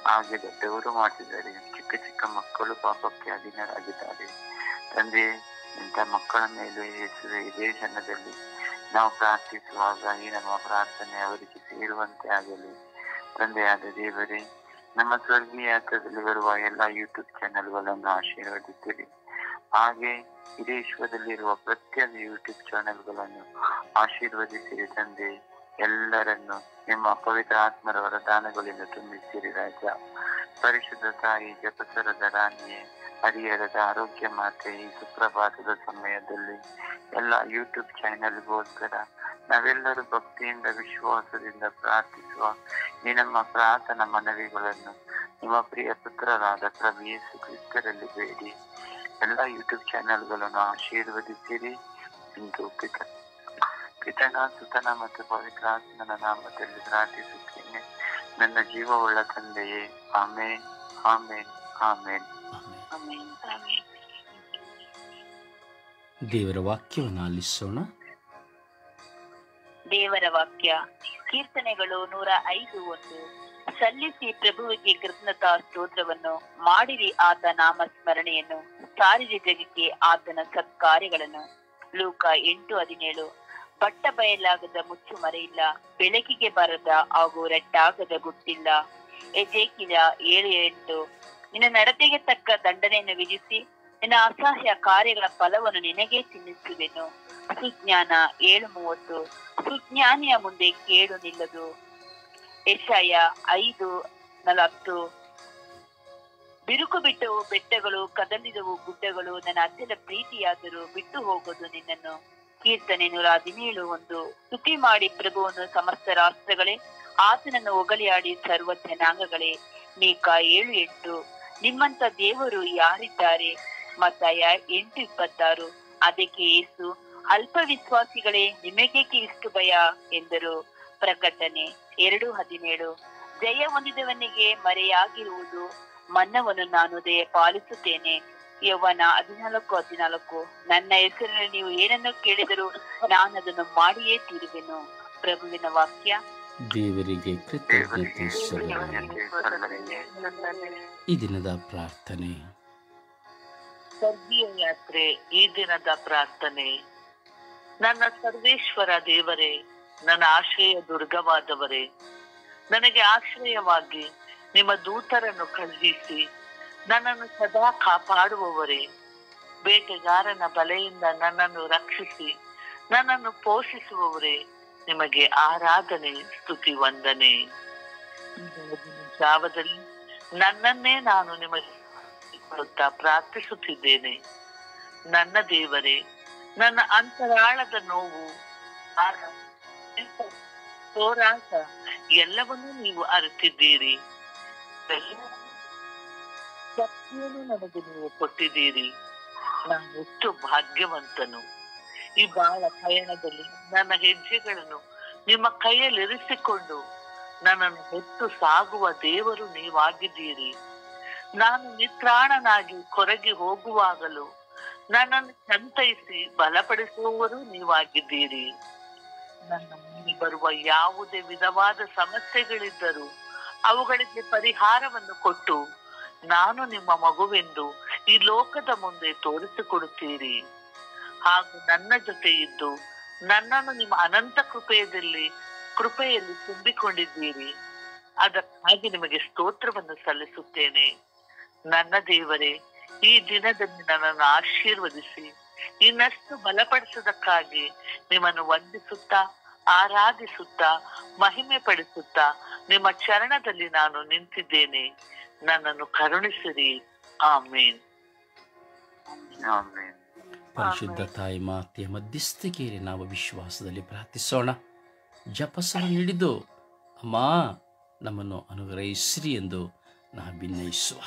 ಹಾಗೆ ದೊಡ್ಡವರು ಮಾಡ್ತಿದ್ದಾರೆ, ಚಿಕ್ಕ ಮಕ್ಕಳು ಪಾಪಕ್ಕೆ ಅಧೀನರಾಗಿದ್ದಾರೆ ತಂದೆ. ಇಂಥ ಮಕ್ಕಳ ಮೇಲೆ ಯೇಸುವೆ, ಇದೇ ಜನದಲ್ಲಿ ನಾವು ಪ್ರಾರ್ಥಿಸುವಾಗ ಈ ನಮ್ಮ ಪ್ರಾರ್ಥನೆ ಅವರಿಗೆ ಸೇರುವಂತೆ ಆಗಲಿ. ತಂದೆಯಾದ ದೇವರೇ, ನಮ್ಮ ಸ್ವರ್ಗೀಯ ಹತ್ತದಲ್ಲಿ ಬರುವ ಎಲ್ಲ ಯೂಟ್ಯೂಬ್ ಚಾನೆಲ್ಗಳನ್ನು ಆಶೀರ್ವದಿಸಿರಿ. ಹಾಗೆ ಇಡೀ ವಿಶ್ವದಲ್ಲಿರುವ ಪ್ರತಿಯೊಂದು ಯೂಟ್ಯೂಬ್ ಚಾನೆಲ್ಗಳನ್ನು ಆಶೀರ್ವದಿಸಿರಿ ತಂದೆ. ಎಲ್ಲರನ್ನು ನಿಮ್ಮ ಪವಿತ್ರ ಆತ್ಮರ ವರದಾನಗಳಿಂದ ತುಂಬಿಸಿರಿ ರಾಜ. ಪರಿಶುದ್ಧ ತಾಯಿ, ಜಪಸರದ ರಾಣಿಯೇ, ಹರಿಹರದ ಆರೋಗ್ಯ ಮಾತೆ, ಈ ಸುಪ್ರಭಾತದ ಸಮಯದಲ್ಲಿ ಎಲ್ಲ ಯೂಟ್ಯೂಬ್ ಚಾನೆಲ್ಗೋಸ್ಕರ ನಾವೆಲ್ಲರೂ ಭಕ್ತಿಯಿಂದ, ವಿಶ್ವಾಸದಿಂದ ಪ್ರಾರ್ಥಿಸುವ ಈ ನಮ್ಮ ಪ್ರಾರ್ಥನಾ ಮನವಿಗಳನ್ನು ನಿಮ್ಮ ಪ್ರಿಯ ಪುತ್ರರಾದ ಪ್ರಭು ಯೇಸು ಕ್ರಿಸ್ತರಲ್ಲಿ ಬೇಡಿ ಎಲ್ಲ ಯೂಟ್ಯೂಬ್ ಚಾನೆಲ್ಗಳನ್ನು ಆಶೀರ್ವದಿಸಿರಿ ಎಂದು ಪಿತನ, ಸುತನ ಮತ್ತು ಪವಿತ್ರ ಆತ್ಮನ ನಾಮದಲ್ಲಿ ಪ್ರಾರ್ಥಿಸುತ್ತೇನೆ ನನ್ನ ಜೀವವುಳ್ಳ ತಂದೆಯೇ. ಆಮೇನ್, ಆಮೇನ್, ಆಮೇನ್. ದೇವರ ವಾಕ್ಯವನ್ನು ಆಲಿಸೋಣ. ದೇವರ ವಾಕ್ಯ ಕೀರ್ತನೆಗಳು 105:1. ಸಲ್ಲಿಸಿ ಪ್ರಭುವಿಗೆ ಕೃತಜ್ಞತಾ ಸ್ತೋತ್ರವನ್ನು ಮಾಡಿರಿ, ಆತ ನಾಮ ಸ್ಮರಣೆಯನ್ನು ಸಾರಿರಿ ಜಗಕ್ಕೆ ಆತನ ಸತ್ಕಾರ್ಯಗಳನ್ನು. ಲೂಕ 8:17. ಬಟ್ಟ ಬಯಲಾಗದ ಮುಚ್ಚು ಮರೆಯಿಲ್ಲ, ಬೆಳಕಿಗೆ ಬರದ ಹಾಗೂ ರಟ್ಟಾಗದ ಗುಟ್ಟಿಲ್ಲ. ಎಜೇಕಿಯ 7:8. ನಿನ್ನ ನಡತೆಗೆ ತಕ್ಕ ದಂಡನೆಯನ್ನು ವಿಧಿಸಿ ನಿನ್ನ ಅಸಹ್ಯ ಕಾರ್ಯಗಳ ಫಲವನ್ನು ನಿನಗೆ ತಿನ್ನಿಸುವೆನು. ಸುಜ್ಞಾನ 7:30. ಸುಜ್ಞಾನಿಯ ಮುಂದೆ ಕೇಡು ನಿಲ್ಲದು. ಯೆಶಾಯ 5:40. ಬಿರುಕು ಬಿಟ್ಟವು ಬೆಟ್ಟಗಳು, ಕದಲಿದವು ಗುಡ್ಡಗಳು, ನನ್ನ ಅತ್ಯಂತ ಪ್ರೀತಿಯಾದರೂ ಬಿಟ್ಟು ಹೋಗೋದು ನಿನ್ನನ್ನು. ಕೀರ್ತನೆ 117:1. ಸ್ತುತಿ ಮಾಡಿ ಪ್ರಭುವನ್ನು ಸಮಸ್ತ ರಾಷ್ಟ್ರಗಳೇ, ಆತನನ್ನು ಹೊಗಳಿಯಾಡಿ ಸರ್ವ ಜನಾಂಗಗಳೇ. ಮೀಕ 7:8. ನಿಮ್ಮಂತ ದೇವರು ಯಾರಿದ್ದಾರೆ? ಮತ್ತಾಯ 8:26. ಅದಕ್ಕೆ ಯೇಸು, ಅಲ್ಪ ವಿಶ್ವಾಸಿಗಳೇ, ನಿಮಗೇಕೆ ಇಷ್ಟು ಭಯ ಎಂದರು. ಪ್ರಕಟಣೆ 2:17. ಜಯ ಹೊಂದಿದವನಿಗೆ ಮರೆಯಾಗಿರುವುದು, ಮನ್ನವನ್ನು ನಾನು ದಯ ಪಾಲಿಸುತ್ತೇನೆ. ಯೌವನ 14:14. ನನ್ನ ಹೆಸರಿನಲ್ಲಿ ನೀವು ಏನನ್ನು ಕೇಳಿದರೂ ನಾನು ಅದನ್ನು ಮಾಡಿಯೇ ತೀರುವೆನು. ಪ್ರಭುವಿನ ವಾಕ್ಯ. ದೇವರಿಗೆ ಕೃತಜ್ಞತೆ ಸಲ್ಲಲಿ. ಈ ದಿನದ ಪ್ರಾರ್ಥನೆ. ಸ್ವರ್ಗೀಯ ಯಾತ್ರೆ ಈ ದಿನದ ಪ್ರಾರ್ಥನೆ. ನನ್ನ ಸರ್ವೇಶ್ವರ ದೇವರೇ, ನನ್ನ ಆಶ್ರಯ ದುರ್ಗವಾದವರೇ, ನನಗೆ ಆಶ್ರಯವಾಗಿ ನಿಮ್ಮ ದೂತರನ್ನು ಕಳುಹಿಸಿ ನನ್ನನ್ನು ಸದಾ ಕಾಪಾಡುವವರೇ, ಬೇಟೆಗಾರನ ಬಲೆಯಿಂದ ನನ್ನನ್ನು ರಕ್ಷಿಸಿ ನನ್ನನ್ನು ಪೋಷಿಸುವವರೇ, ನಿಮಗೆ ಆರಾಧನೆ, ಸ್ತುತಿ, ವಂದನೆ. ಜಾವದಲ್ಲಿ ನನ್ನನ್ನೇ ನಾನು ನಿಮಗೆ ಪ್ರಾರ್ಥಿಸುತ್ತಿದ್ದೇನೆ. ನನ್ನ ದೇವರೇ, ನನ್ನ ಅಂತರಾಳದ ನೋವು, ಹೋರಾಟ ಎಲ್ಲವನ್ನೂ ನೀವು ಅರಿತಿದ್ದೀರಿ. ಶಕ್ತಿಯನ್ನು ನನಗೆ ನೀವು ಕೊಟ್ಟಿದ್ದೀರಿ. ನಾನು ಎಷ್ಟು ಭಾಗ್ಯವಂತನು. ಈ ಬಾಳ ಪಯಣದಲ್ಲಿ ನನ್ನ ಹೆಜ್ಜೆಗಳನ್ನು ನಿಮ್ಮ ಕೈಯಲ್ಲಿರಿಸಿಕೊಂಡು ನನ್ನನ್ನು ಹೊತ್ತು ಸಾಗುವ ದೇವರು ನೀವಾಗಿದ್ದೀರಿ. ನಾನು ನಿತ್ರಾಣನಾಗಿ ಕೊರಗಿ ಹೋಗುವಾಗಲೂ ನನ್ನನ್ನು ಸಂತೈಸಿ ಬಲಪಡಿಸುವವರು ನೀವಾಗಿದ್ದೀರಿ. ನನ್ನ ಮುಂದೆ ಬರುವ ಯಾವುದೇ ವಿಧವಾದ ಸಮಸ್ಯೆಗಳಿದ್ದರೂ ಅವುಗಳಿಗೆ ಪರಿಹಾರವನ್ನು ಕೊಟ್ಟು ನಾನು ನಿಮ್ಮ ಮಗುವೆಂದು ಈ ಲೋಕದ ಮುಂದೆ ತೋರಿಸಿಕೊಡುತ್ತೀರಿ. ಹಾಗೂ ನನ್ನ ಜೊತೆ ಇದ್ದು ನನ್ನನ್ನು ನಿಮ್ಮ ಅನಂತ ಕೃಪೆಯಲ್ಲಿ ತುಂಬಿಕೊಂಡಿದ್ದೀರಿ. ಅದಕ್ಕಾಗಿ ನಿಮಗೆ ಸ್ತೋತ್ರವನ್ನು ಸಲ್ಲಿಸುತ್ತೇನೆ. ನನ್ನ ದೇವರೇ, ಈ ದಿನದಲ್ಲಿ ನನ್ನನ್ನು ಆಶೀರ್ವದಿಸಿ ಇನ್ನಷ್ಟು ಬಲಪಡಿಸೋದಕ್ಕಾಗಿ ನಿಮ್ಮನ್ನು ವಂದಿಸುತ್ತಾ, ಆರಾಧಿಸುತ್ತಾ, ಮಹಿಮೆ ಪಡಿಸುತ್ತಾ ನಿಮ್ಮ ಚರಣದಲ್ಲಿ ನಾನು ನಿಂತಿದ್ದೇನೆ. ನನ್ನನ್ನು ಕರುಣಿಸಿರಿ. ಆಮೇನ್. ಆಮೆನ್. ಪರಿಶುದ್ಧ ತಾಯಿ ಮಾತೆಯ ಮಧ್ಯಸ್ಥಿಕೆಯಲ್ಲಿ ನಾವು ವಿಶ್ವಾಸದಲ್ಲಿ ಪ್ರಾರ್ಥಿಸೋಣ. ಜಪಸರ ನೀಡಿದ್ದು ಅಮ್ಮ ನಮ್ಮನ್ನು ಅನುಗ್ರಹಿಸಿರಿ ಎಂದು ನಾ ಭಿನ್ನಯಿಸುವ